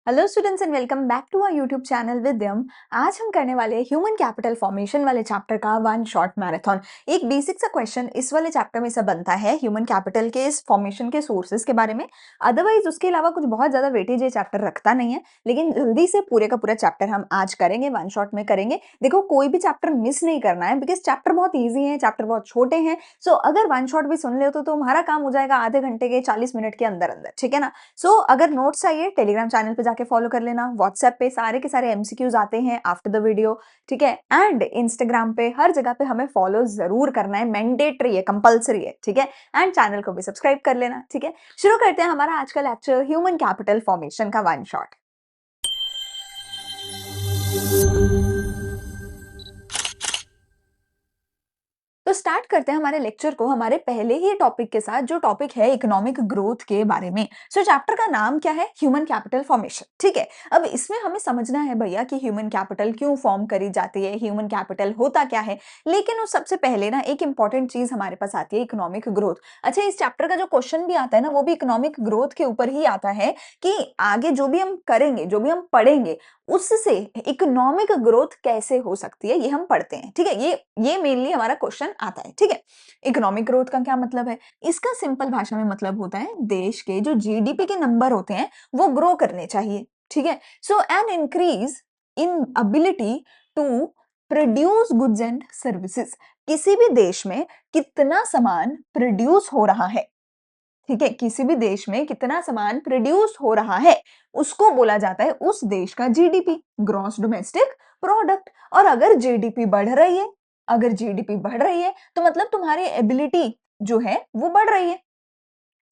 Hello students and welcome back to our YouTube channel Vidyam. आज हम करने वाले हैं ह्यूमन कैपिटल फॉर्मेशन वाले चैप्टर का वन शॉर्ट मैराथन। एक बेसिक सा क्वेश्चन इस वाले चैप्टर में से बनता है ह्यूमन कैपिटल के इस फॉर्मेशन के सोर्सेज के बारे में। अदरवाइज उसके अलावा कुछ बहुत ज्यादा वेटेज ये चैप्टर रखता नहीं है, लेकिन जल्दी से पूरे का पूरा चैप्टर हम आज करेंगे, वन शॉट में करेंगे। देखो, कोई भी चैप्टर मिस नहीं करना है बिकॉज चैप्टर बहुत ईजी है, चैप्टर बहुत छोटे हैं। सो अगर वन शॉट भी सुन ले तो तुम्हारा काम हो जाएगा आधे घंटे के 40 मिनट के अंदर अंदर, ठीक है ना। अगर नोट्स चाहिए टेलीग्राम चैनल पे जाके फॉलो कर लेना, व्हाट्सएप पे सारे के सारे एमसीक्यूज आते हैं आफ्टर द वीडियो, ठीक है। एंड इंस्टाग्राम पे हर जगह पे हमें फॉलो जरूर करना है, मैंडेटरी है, कंपलसरी है, ठीक है। एंड चैनल को भी सब्सक्राइब कर लेना, ठीक है। शुरू करते हैं हमारा आज का लेक्चर ह्यूमन कैपिटल फॉर्मेशन का वन शॉट। तो स्टार्ट करते हैं हमारे लेक्चर को हमारे पहले ही टॉपिक के साथ, जो टॉपिक है इकोनॉमिक ग्रोथ के बारे में। चैप्टर का नाम क्या है? ह्यूमन कैपिटल फॉर्मेशन, ठीक है। अब इसमें हमें समझना है भैया कि ह्यूमन कैपिटल क्यों फॉर्म करी जाती है, ह्यूमन कैपिटल होता क्या है। लेकिन उस सबसे पहले ना एक इंपॉर्टेंट चीज हमारे पास आती है, इकोनॉमिक ग्रोथ। अच्छा, इस चैप्टर का जो क्वेश्चन भी आता है ना, वो भी इकोनॉमिक ग्रोथ के ऊपर ही आता है कि आगे जो भी हम करेंगे, जो भी हम पढ़ेंगे, उससे इकोनॉमिक ग्रोथ कैसे हो सकती है, ये हम पढ़ते हैं, ठीक है। ये मेनली हमारा क्वेश्चन आता है, ठीक है। इकोनॉमिक ग्रोथ का क्या मतलब है? इसका सिंपल भाषा में मतलब होता है देश के जो जीडीपी के नंबर होते हैं वो ग्रो करने चाहिए, ठीक है। An increase in ability to produce goods and services. किसी भी देश में कितना सामान प्रोड्यूस हो रहा है, ठीक है, किसी भी देश में कितना सामान प्रोड्यूस हो रहा है, उसको बोला जाता है उस देश का जीडीपी, ग्रॉस डोमेस्टिक प्रोडक्ट। और अगर जीडीपी बढ़ रही है, अगर जीडीपी बढ़ रही है तो मतलब तुम्हारी एबिलिटी जो है वो बढ़ रही है,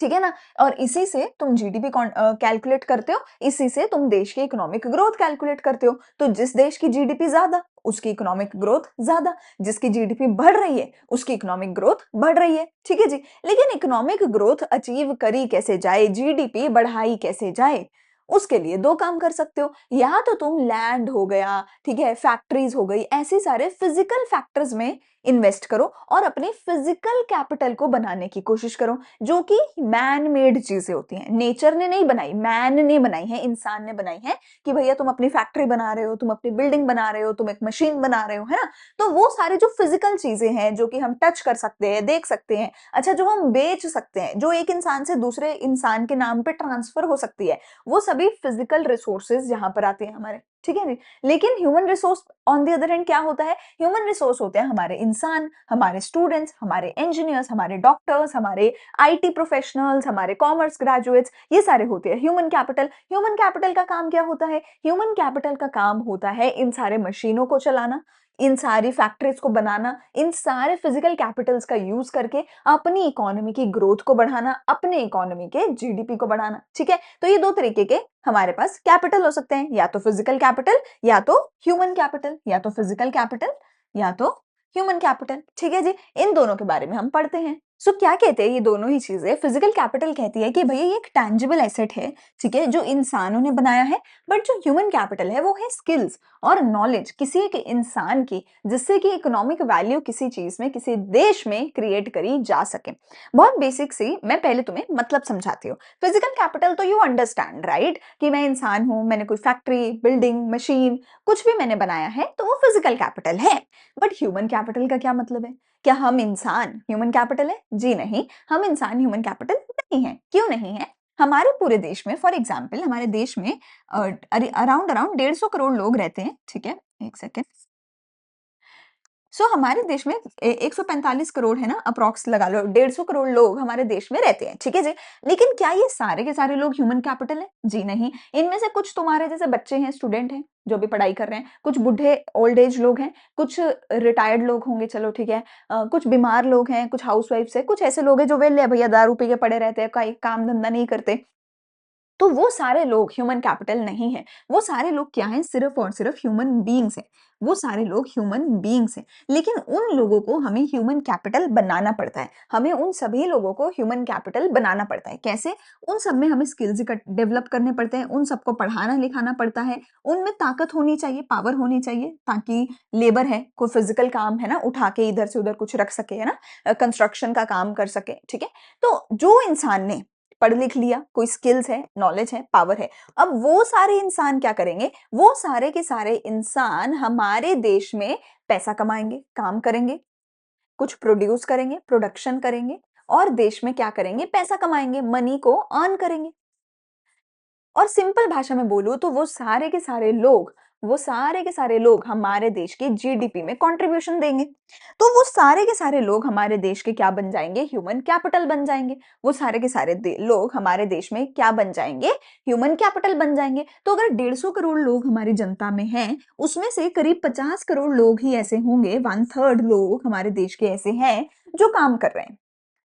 ठीक है ना। और इसी से तुम जीडीपी कैलकुलेट करते हो, इसी से तुम देश की इकोनॉमिक ग्रोथ कैलकुलेट करते हो। तो जिस देश की जीडीपी ज्यादा, उसकी इकोनॉमिक ग्रोथ ज्यादा, जिसकी जीडीपी बढ़ रही है उसकी इकोनॉमिक ग्रोथ बढ़ रही है, ठीक है जी। लेकिन इकोनॉमिक ग्रोथ अचीव करी कैसे जाए, जीडीपी बढ़ाई कैसे जाए, उसके लिए दो काम कर सकते हो। या तो तुम लैंड हो गया, ठीक है, फैक्ट्रीज हो गई, ऐसे सारे फिजिकल फैक्टर्स में इन्वेस्ट करो और अपने फिजिकल कैपिटल को बनाने की कोशिश करो, जो कि मैन मेड चीजें होती हैं, नेचर ने नहीं बनाई, मैन ने बनाई है, इंसान ने बनाई है। कि भैया तुम अपनी फैक्ट्री बना रहे हो, तुम अपनी बिल्डिंग बना रहे हो, तुम एक मशीन बना रहे हो, है ना। तो वो सारे जो फिजिकल चीजें हैं जो कि हम टच कर सकते हैं, देख सकते हैं, अच्छा, जो हम बेच सकते हैं, जो एक इंसान से दूसरे इंसान के नाम पे ट्रांसफर हो सकती है, वो सभी फिजिकल रिसोर्सेज यहाँ पर आते हैं हमारे, ठीक है। लेकिन human resource on the other hand क्या होता है? ह्यूमन रिसोर्स होते हैं हमारे इंसान, हमारे स्टूडेंट्स, हमारे इंजीनियर्स, हमारे डॉक्टर्स, हमारे आईटी प्रोफेशनल्स, हमारे कॉमर्स ग्रेजुएट्स, ये सारे होते हैं ह्यूमन कैपिटल। ह्यूमन कैपिटल का काम क्या होता है? ह्यूमन कैपिटल का काम होता है इन सारे मशीनों को चलाना, इन सारी फैक्ट्रीज को बनाना, इन सारे फिजिकल कैपिटल्स का यूज करके अपनी इकोनॉमी की ग्रोथ को बढ़ाना, अपने इकोनॉमी के जीडीपी को बढ़ाना, ठीक है। तो ये दो तरीके के हमारे पास कैपिटल हो सकते हैं, या तो फिजिकल कैपिटल या तो ह्यूमन कैपिटल, या तो फिजिकल कैपिटल या तो ह्यूमन कैपिटल, ठीक है जी। इन दोनों के बारे में हम पढ़ते हैं। क्या कहते हैं ये दोनों ही चीजें? फिजिकल कैपिटल कहती है कि भैया ये एक टैंजिबल एसेट है, ठीक है, जो इंसानों ने बनाया है। बट जो ह्यूमन कैपिटल है वो है स्किल्स और नॉलेज किसी एक इंसान की, जिससे कि इकोनॉमिक वैल्यू किसी चीज में, किसी देश में क्रिएट करी जा सके। बहुत बेसिक सी मैं पहले तुम्हें मतलब समझाती हूँ। फिजिकल कैपिटल तो यू अंडरस्टैंड राइट, कि मैं इंसान हूं, मैंने कोई फैक्ट्री, बिल्डिंग, मशीन, कुछ भी मैंने बनाया है तो वो फिजिकल कैपिटल है। बट ह्यूमन कैपिटल का क्या मतलब है? क्या हम इंसान ह्यूमन कैपिटल है? जी नहीं, हम इंसान ह्यूमन कैपिटल नहीं है। क्यों नहीं है? हमारे पूरे देश में, फॉर एग्जाम्पल हमारे देश में अराउंड अराउंड 150 करोड़ लोग रहते हैं, ठीक है। एक सेकेंड। हमारे देश में 145 करोड़ है ना, अप्रॉक्स लगा लो, 150 करोड़ लोग हमारे देश में रहते हैं, ठीक है जी। लेकिन क्या ये सारे के सारे लोग ह्यूमन कैपिटल है? जी नहीं। इनमें से कुछ तुम्हारे जैसे बच्चे हैं, स्टूडेंट हैं, जो भी पढ़ाई कर रहे हैं, कुछ बूढ़े ओल्ड एज लोग हैं, कुछ रिटायर्ड लोग होंगे, चलो ठीक है, कुछ बीमार लोग हैं, कुछ हाउस वाइफ्स है, कुछ ऐसे लोग हैं जो वेले भैया दारू पी के पड़े रहते हैं, कोई काम धंधा नहीं करते। तो वो सारे लोग ह्यूमन कैपिटल नहीं है। वो सारे लोग क्या हैं? सिर्फ और सिर्फ ह्यूमन बीइंग्स हैं। वो सारे लोग ह्यूमन बीइंग्स हैं। लेकिन उन लोगों को हमें ह्यूमन कैपिटल बनाना पड़ता है। हमें उन सभी लोगों को ह्यूमन कैपिटल बनाना पड़ता है। कैसे? उन सब में हमें स्किल्स डेवलप करने पड़ते हैं, उन सबको पढ़ाना लिखाना पड़ता है, उनमें ताकत होनी चाहिए, पावर होनी चाहिए, ताकि लेबर है, कोई फिजिकल काम है ना, उठा के इधर से उधर कुछ रख सके, है ना, कंस्ट्रक्शन का काम कर सके, ठीक है। तो जो इंसान ने पढ़ लिख लिया, कोई स्किल्स है, नॉलेज है, पावर है। अब वो सारे इंसान क्या करेंगे, वो सारे के सारे इंसान हमारे देश में पैसा कमाएंगे, काम करेंगे, कुछ प्रोड्यूस करेंगे, प्रोडक्शन करेंगे और देश में क्या करेंगे, पैसा कमाएंगे, मनी को अर्न करेंगे। और सिंपल भाषा में बोलूँ तो वो सारे के सारे लोग हमारे देश की जीडीपी में कंट्रीब्यूशन देंगे। तो वो सारे के सारे लोग हमारे देश के क्या बन जाएंगे, ह्यूमन कैपिटल बन जाएंगे। वो सारे के सारे लोग हमारे देश में क्या बन जाएंगे, ह्यूमन कैपिटल बन जाएंगे। तो अगर 150 करोड़ लोग हमारी जनता में हैं, उसमें से करीब 50 करोड़ लोग ही ऐसे होंगे, 1/3 लोग हमारे देश के ऐसे हैं जो काम कर रहे हैं,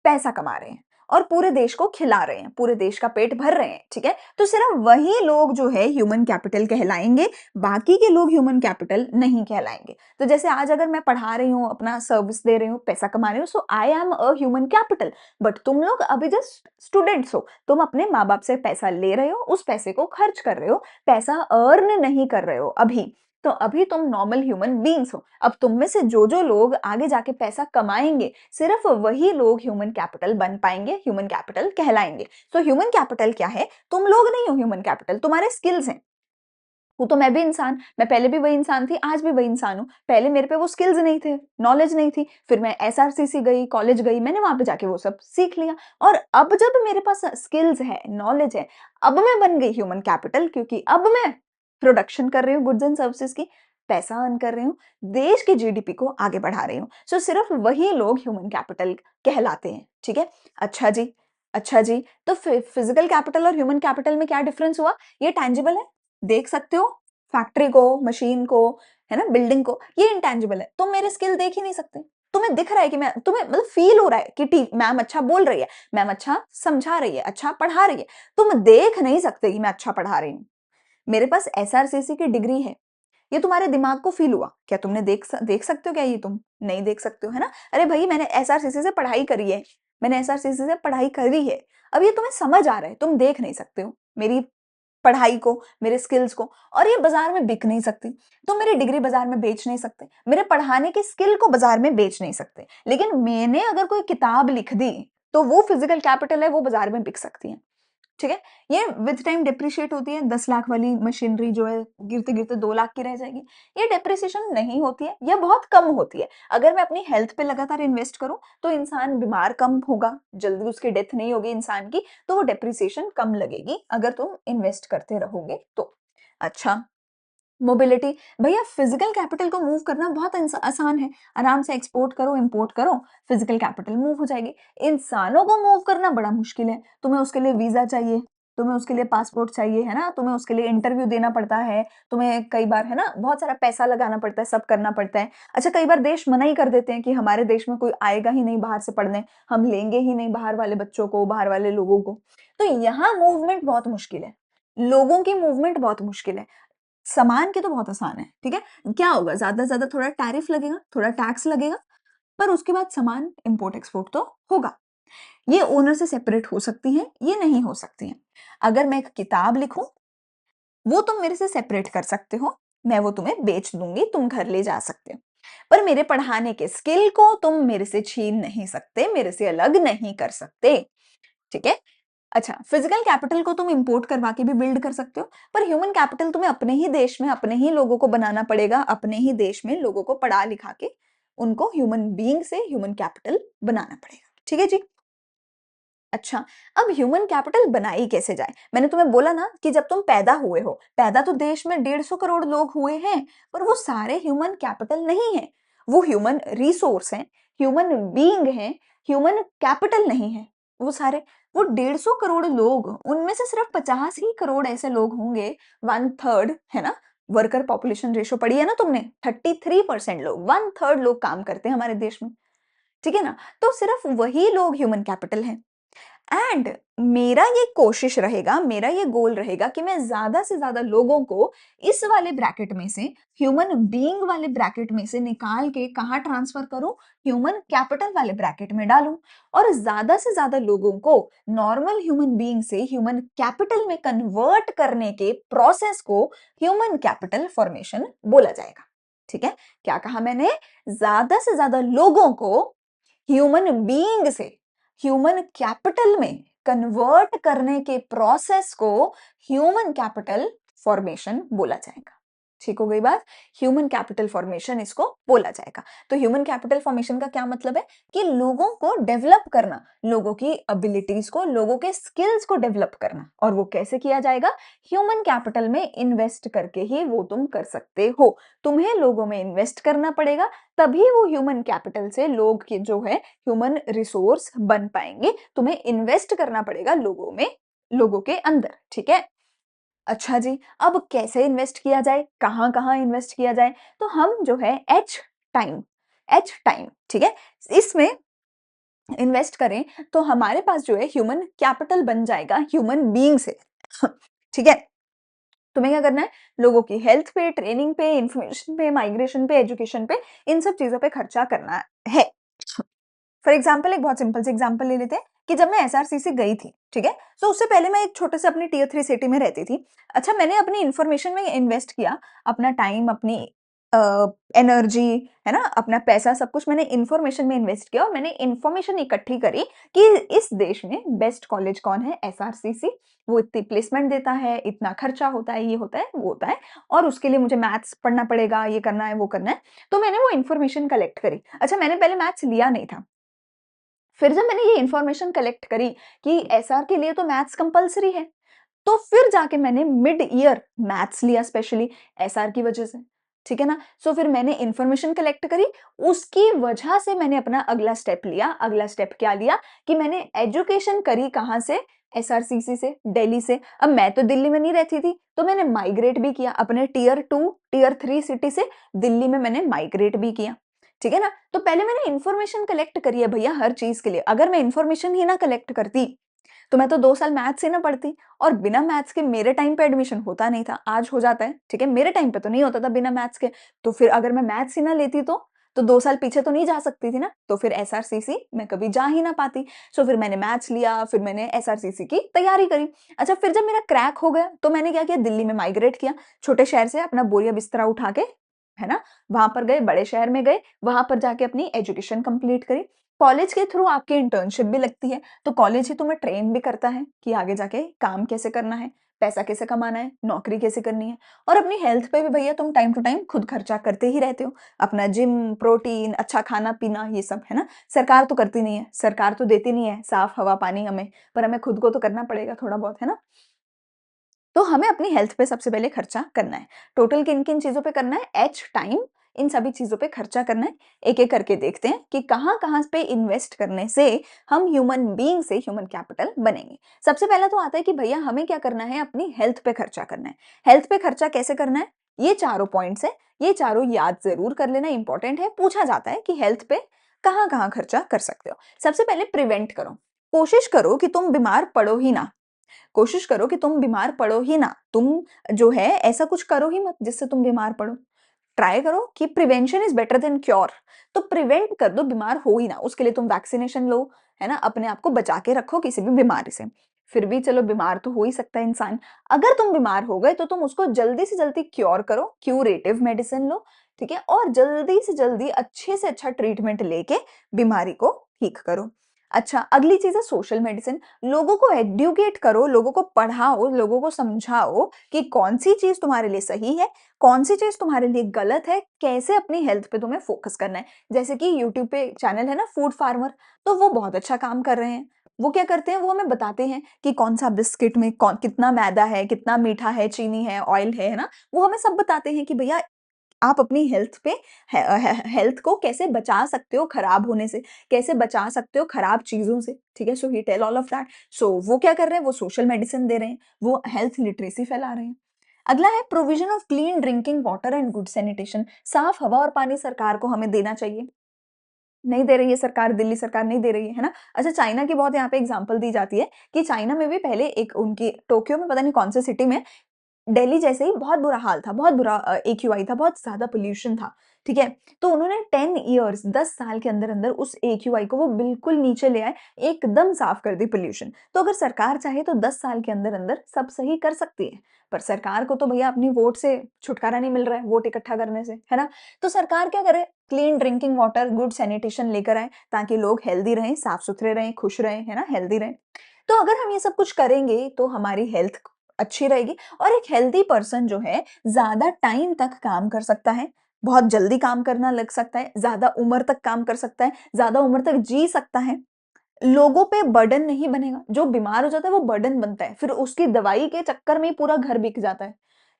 पैसा कमा रहे हैं और पूरे देश को खिला रहे हैं, पूरे देश का पेट भर रहे हैं, ठीक है। तो सिर्फ वही लोग जो है ह्यूमन कैपिटल कहलाएंगे, बाकी के लोग ह्यूमन कैपिटल नहीं कहलाएंगे। तो जैसे आज अगर मैं पढ़ा रही हूँ, अपना सर्विस दे रही हूँ, पैसा कमा रही हूँ, so I am a human capital. But तुम लोग अभी जस्ट स्टूडेंट्स हो, तुम अपने माँ बाप से पैसा ले रहे हो, उस पैसे को खर्च कर रहे हो, पैसा अर्न नहीं कर रहे हो अभी। तो अभी तुम नॉर्मल ह्यूमन बीइंग्स हो। अब तुम में से जो जो लोग आगे जाके पैसा कमाएंगे, सिर्फ वही लोग ह्यूमन कैपिटल बन पाएंगे, ह्यूमन कैपिटल कहलाएंगे। तो ह्यूमन कैपिटल क्या है, तुम लोग नहीं हो ह्यूमन कैपिटल, तुम्हारे स्किल्स हैं। वो तो मैं भी इंसान, मैं पहले भी वही इंसान थी, आज भी वही इंसान हूँ। पहले मेरे पे वो स्किल्स नहीं थे, नॉलेज नहीं थी, फिर मैं एसआरसीसी गई, कॉलेज गई, मैंने वहां पे जाके वो सब सीख लिया। और अब जब मेरे पास स्किल्स है, नॉलेज है, अब मैं बन गई ह्यूमन कैपिटल, क्योंकि अब मैं प्रोडक्शन कर रही हूँ गुड्स एंड सर्विसेज की, पैसा अर्न कर रही हूँ, देश की जीडीपी को आगे बढ़ा रही हूँ। सो सिर्फ वही लोग ह्यूमन कैपिटल कहलाते हैं, ठीक है। अच्छा जी, अच्छा जी, तो फिजिकल कैपिटल और ह्यूमन कैपिटल में क्या डिफरेंस हुआ, ये टैंजिबल है, देख सकते हो, फैक्ट्री को, मशीन को, है ना, बिल्डिंग को, ये इंटेंजिबल है। तुम मेरे स्किल देख ही नहीं सकते। तुम्हें दिख रहा है कि मैं, तुम्हें मतलब फील हो रहा है कि मैम अच्छा बोल रही है, मैम अच्छा समझा रही है, अच्छा पढ़ा रही है। तुम देख नहीं सकते कि मैं अच्छा पढ़ा रही हूँ। मेरे पास एसआरसीसी की डिग्री है, ये तुम्हारे दिमाग को फील हुआ क्या, तुमने देख सकते हो क्या, ये तुम नहीं देख सकते हो, है ना। अरे भाई मैंने एसआरसीसी से पढ़ाई करी है, मैंने एसआरसीसी से पढ़ाई करी है। अब ये तुम्हें समझ आ रहा है, तुम देख नहीं सकते हो मेरी पढ़ाई को, मेरे स्किल्स को, और ये बाजार में बिक नहीं सकती। तुम मेरी डिग्री बाजार में बेच नहीं सकते, मेरे पढ़ाने की स्किल को बाजार में बेच नहीं सकते। लेकिन मैंने अगर कोई किताब लिख दी, तो वो फिजिकल कैपिटल है, वो बाजार में बिक सकती है, ठीक है। ये विद टाइम डिप्रिशिएट होती है। 10 लाख वाली मशीनरी जो है, गिरते गिरते 2 लाख की रह जाएगी। ये डिप्रिसिएशन नहीं होती है, ये बहुत कम होती है। अगर मैं अपनी हेल्थ पे लगातार इन्वेस्ट करूं, तो इंसान बीमार कम होगा, जल्दी उसकी डेथ नहीं होगी इंसान की, तो वो डिप्रिसिएशन कम लगेगी अगर तुम इन्वेस्ट करते रहोगे तो। अच्छा, मोबिलिटी, भैया फिजिकल कैपिटल को मूव करना बहुत आसान है। आराम से एक्सपोर्ट करो, इंपोर्ट करो, फिजिकल कैपिटल मूव हो जाएगी। इंसानों को मूव करना बड़ा मुश्किल है। तुम्हें उसके लिए वीजा चाहिए, तुम्हें उसके लिए पासपोर्ट चाहिए, है ना, तुम्हें उसके लिए इंटरव्यू देना पड़ता है, तुम्हें कई बार, है ना, बहुत सारा पैसा लगाना पड़ता है, सब करना पड़ता है। अच्छा, कई बार देश मना ही कर देते हैं कि हमारे देश में कोई आएगा ही नहीं बाहर से पढ़ने, हम लेंगे ही नहीं बाहर वाले बच्चों को, बाहर वाले लोगों को। तो यहाँ मूवमेंट बहुत मुश्किल है, लोगों की मूवमेंट बहुत मुश्किल है। सामान के तो बहुत आसान है, ठीक है। क्या होगा, ज्यादा से ज्यादा थोड़ा टैरिफ लगेगा, थोड़ा टैक्स लगेगा, पर उसके बाद सामान इंपोर्ट एक्सपोर्ट तो होगा। ये ओनर से सेपरेट हो सकती है, ये नहीं हो सकती है। अगर मैं एक किताब लिखूं, वो तुम मेरे से सेपरेट कर सकते हो, मैं वो तुम्हें बेच दूंगी, तुम घर ले जा सकते हो। पर मेरे पढ़ाने के स्किल को तुम मेरे से छीन नहीं सकते, मेरे से अलग नहीं कर सकते, ठीक है। अच्छा, फिजिकल कैपिटल को तुम इंपोर्ट करवा के भी बिल्ड कर सकते हो, पर ह्यूमन कैपिटल तुम्हें अपने ही देश में अपने ही लोगों को बनाना पड़ेगा, अपने ही देश में लोगों को पढ़ा लिखा के उनको ह्यूमन बीइंग से ह्यूमन कैपिटल बनाना पड़ेगा, ठीक है जी। अच्छा, अब ह्यूमन कैपिटल बनाई कैसे जाए? मैंने तुम्हें बोला ना कि जब तुम पैदा हुए हो, पैदा तो देश में 150 करोड़ लोग हुए हैं, पर वो सारे ह्यूमन कैपिटल नहीं है। वो ह्यूमन रिसोर्स हैं, ह्यूमन बीइंग हैं, ह्यूमन कैपिटल नहीं है। वो सारे, वो 150 करोड़ लोग, उनमें से सिर्फ 50 ही करोड़ ऐसे लोग होंगे, 1/3, है ना। वर्कर पॉपुलेशन रेशो पढ़ी है ना तुमने, 33% लोग, 1/3 लोग काम करते हैं हमारे देश में, ठीक है ना। तो सिर्फ वही लोग ह्यूमन कैपिटल हैं। एंड मेरा ये कोशिश रहेगा, मेरा ये गोल रहेगा कि मैं ज्यादा से ज्यादा लोगों को इस वाले ब्रैकेट में से, ह्यूमन बीइंग वाले ब्रैकेट में से निकाल के कहा ट्रांसफर करूं, ह्यूमन कैपिटल वाले ब्रैकेट में डालूं, और ज्यादा से ज्यादा लोगों को नॉर्मल ह्यूमन बीइंग से ह्यूमन कैपिटल में कन्वर्ट करने के प्रोसेस को ह्यूमन कैपिटल फॉर्मेशन बोला जाएगा, ठीक है। क्या कहा मैंने, ज्यादा से ज्यादा लोगों को ह्यूमन बीइंग से ह्यूमन कैपिटल में कन्वर्ट करने के प्रोसेस को ह्यूमन कैपिटल फॉर्मेशन बोला जाएगा। ठीक हो गई बात? ह्यूमन कैपिटल फॉर्मेशन इसको बोला जाएगा। तो ह्यूमन कैपिटल फॉर्मेशन का क्या मतलब है कि लोगों को डेवलप करना, लोगों की एबिलिटीज को, लोगों के स्किल्स को डेवलप करना। और वो कैसे किया जाएगा? ह्यूमन कैपिटल में इन्वेस्ट करके ही वो तुम कर सकते हो। तुम्हें लोगों में इन्वेस्ट करना पड़ेगा, तभी वो ह्यूमन कैपिटल से लोग के जो है ह्यूमन रिसोर्स बन पाएंगे। तुम्हें इन्वेस्ट करना पड़ेगा लोगों में, लोगों के अंदर। ठीक है? अच्छा जी, अब कैसे इन्वेस्ट किया जाए, कहाँ-कहाँ इन्वेस्ट किया जाए? तो हम जो है एच टाइम, ठीक है? इसमें इन्वेस्ट करें तो हमारे पास जो है ह्यूमन कैपिटल बन जाएगा ह्यूमन बीइंग से। ठीक है? तुम्हें क्या करना है? लोगों की हेल्थ पे, ट्रेनिंग पे, इंफॉर्मेशन पे, माइग्रेशन पे, एजुकेशन पे, इन सब चीज़ों पे खर्चा करना है। फॉर एग्जाम्पल एक बहुत सिंपल सी एग्जाम्पल ले लेते हैं कि जब मैं एसआरसीसी गई थी, ठीक है, तो उससे पहले मैं एक छोटे से अपनी टीयर 3 सिटी में रहती थी। अच्छा, मैंने अपनी इंफॉर्मेशन में इन्वेस्ट किया, अपना टाइम, अपनी एनर्जी, है ना, अपना पैसा, सब कुछ मैंने इंफॉर्मेशन में इन्वेस्ट किया और मैंने इंफॉर्मेशन इकट्ठी करी कि इस देश में बेस्ट कॉलेज कौन है, एसआरसीसी, वो इतनी प्लेसमेंट देता है, इतना खर्चा होता है, ये होता है, वो होता है, और उसके लिए मुझे मैथ्स पढ़ना पड़ेगा, ये करना है, वो करना है। तो मैंने वो इंफॉर्मेशन कलेक्ट करी। अच्छा, मैंने पहले मैथ्स लिया नहीं था। फिर जब मैंने ये इन्फॉर्मेशन कलेक्ट करी कि एसआर के लिए तो मैथ्स कंपल्सरी है, तो फिर जाके मैंने मिड ईयर मैथ्स लिया स्पेशली एसआर की वजह से। ठीक है ना? सो फिर मैंने इन्फॉर्मेशन कलेक्ट करी, उसकी वजह से मैंने अपना अगला स्टेप लिया। अगला स्टेप क्या लिया कि मैंने एजुकेशन करी कहाँ से? एसआरसीसी से, दिल्ली से। अब मैं तो दिल्ली में नहीं रहती थी, तो मैंने माइग्रेट भी किया अपने टियर 2, टियर 3 सिटी से दिल्ली में मैंने माइग्रेट भी किया। ठीक है ना? तो पहले मैंने इन्फॉर्मेशन कलेक्ट करी है भैया हर चीज़ के लिए। अगर मैं इन्फॉर्मेशन ही ना कलेक्ट करती, तो मैं तो 2 साल मैथ्स ही ना पढ़ती, और बिना मैथ्स के मेरे टाइम पे एडमिशन होता नहीं था। आज हो जाता है, ठीक है? मेरे टाइम पे तो नहीं होता था बिना मैथ्स के। तो फिर अगर मैं मैथ्स ही ना लेती तो 2 साल पीछे तो नहीं जा सकती थी ना, तो फिर एसआरसीसी मैं कभी जा ही ना पाती। सो फिर मैंने मैथ्स लिया, फिर मैंने एसआरसीसी की तैयारी करी। अच्छा, फिर जब मेरा क्रैक हो गया, तो मैंने क्या किया? दिल्ली में माइग्रेट किया, छोटे शहर से अपना बोरिया बिस्तरा उठा के, है ना? वहाँ पर गए, बड़े शहर में गए, वहाँ पर जाके अपनी एजुकेशन कंप्लीट करी। कॉलेज के थ्रू आपकी इंटर्नशिप भी लगती है, तो कॉलेज ही तुम्हें ट्रेन भी करता है कि आगे जाके काम कैसे करना है, पैसा कैसे कमाना है, नौकरी कैसे करनी है। और अपनी हेल्थ पे भी भैया तुम टाइम टू टाइम खुद खर्चा करते ही रहते हो। अपना जिम, प्रोटीन, अच्छा खाना-पीना, ये सब, है ना? सरकार तो करती नहीं है, सरकार तो देती नहीं है साफ हवा, पानी हमें, पर हमें खुद को तो करना पड़ेगा थोड़ा बहुत, है ना? तो हमें अपनी हेल्थ पे सबसे पहले खर्चा करना है। टोटल किन-किन चीज़ों पे करना है? एच, टाइम, इन सभी चीज़ों पे खर्चा करना है। एक-एक करके देखते हैं कि कहाँ-कहाँ पे इन्वेस्ट करने से हम ह्यूमन बीइंग से ह्यूमन कैपिटल बनेंगे। सबसे पहला तो आता है कि भैया हमें क्या करना है? अपनी हेल्थ पे खर्चा करना है। हेल्थ पे खर्चा कैसे करना है? ये चारों पॉइंट्स हैं, ये चारों याद ज़रूर कर लेना, इम्पोर्टेंट है। पूछा जाता है कि हेल्थ पे कहाँ-कहाँ खर्चा कर सकते हो? सबसे पहले प्रिवेंट करो। कोशिश करो कि तुम बीमार पड़ो ही ना। कोशिश करो कि तुम बीमार पड़ो ही ना। तुम जो है ऐसा कुछ करो ही मत जिससे तुम बीमार पड़ो। ट्राई करो कि prevention is better than cure. तो प्रिवेंट कर दो, बीमार हो ही ना। उसके लिए तुम वैक्सीनेशन लो, है ना? अपने आप को बचा के रखो किसी भी बीमारी से। फिर भी चलो बीमार तो हो ही सकता है इंसान। अगर तुम बीमार हो गए तो तुम उसको जल्दी से जल्दी क्योर करो, क्यूरेटिव मेडिसिन लो, ठीक है? और जल्दी से जल्दी अच्छे से अच्छा ट्रीटमेंट लेके बीमारी को ठीक करो। अच्छा, अगली चीज़ है सोशल मेडिसिन। लोगों को एडुकेट करो, लोगों को पढ़ाओ, लोगों को समझाओ कि कौन-सी चीज़ तुम्हारे लिए सही है, कौन-सी चीज़ तुम्हारे लिए गलत है, कैसे अपनी हेल्थ पे तुम्हें फ़ोकस करना है। जैसे कि यूट्यूब पे चैनल है ना फूड फार्मर, तो वो बहुत अच्छा काम कर रहे हैं। वो क्या करते हैं, वो हमें बताते हैं कि कौन-सा बिस्किट में कौन कितना मैदा है, कितना मीठा है, चीनी है, ऑयल है ना? वो हमें सब बताते हैं कि भैया आप अपनी हेल्थ पे हेल्थ को कैसे बचा सकते हो खराब होने से, कैसे बचा सकते हो खराब चीज़ों से, ठीक है? सो he tell all of that. सो वो क्या कर रहे हैं? वो सोशल मेडिसिन दे रहे हैं, वो हेल्थ लिटरेसी फैला रहे हैं। अगला है provision of clean drinking water and good sanitation. साफ हवा और पानी सरकार को हमें देना चाहिए। नहीं दे रही है सरकार, दिल्ली सरकार नहीं दे रही है ना? अच्छा, चाइना की बहुत यहाँ पे एग्ज़ाम्पल दी जाती है कि चाइना में भी पहले एक उनकी टोक्यो में पता नहीं कौन से सिटी में दिल्ली जैसे ही बहुत बुरा हाल था, बहुत बुरा एक्यूआई था, बहुत ज़्यादा पॉल्यूशन था, ठीक है? तो उन्होंने 10 इयर्स 10 साल के अंदर-अंदर उस एक्यूआई को वो बिल्कुल नीचे ले आए, एकदम साफ कर दी पॉल्यूशन। तो अगर सरकार चाहे तो 10 साल के अंदर-अंदर सब सही कर सकती है, पर सरकार को तो भैया अपनी वोट से छुटकारा नहीं मिल रहा है, वोट इकट्ठा करने से, है ना? तो सरकार क्या करे? Clean drinking water, good sanitation लेकर आए, ताकि लोग हेल्दी रहें, साफ-सुथरे रहें, खुश रहें, है ना? हेल्दी रहें। तो अगर हम ये सब कुछ करेंगे तो हमारी हेल्थ अच्छी रहेगी और एक हेल्दी पर्सन जो है ज़्यादा टाइम तक काम कर सकता है, बहुत जल्दी काम करना लग सकता है, ज़्यादा उम्र तक काम कर सकता है, ज़्यादा उम्र तक जी सकता है। लोगों पे बर्डन नहीं बनेगा, जो बीमार हो जाता है वो बर्डन बनता है, फिर उसकी दवाई के चक्कर में ही पूरा घर बिक जाता है,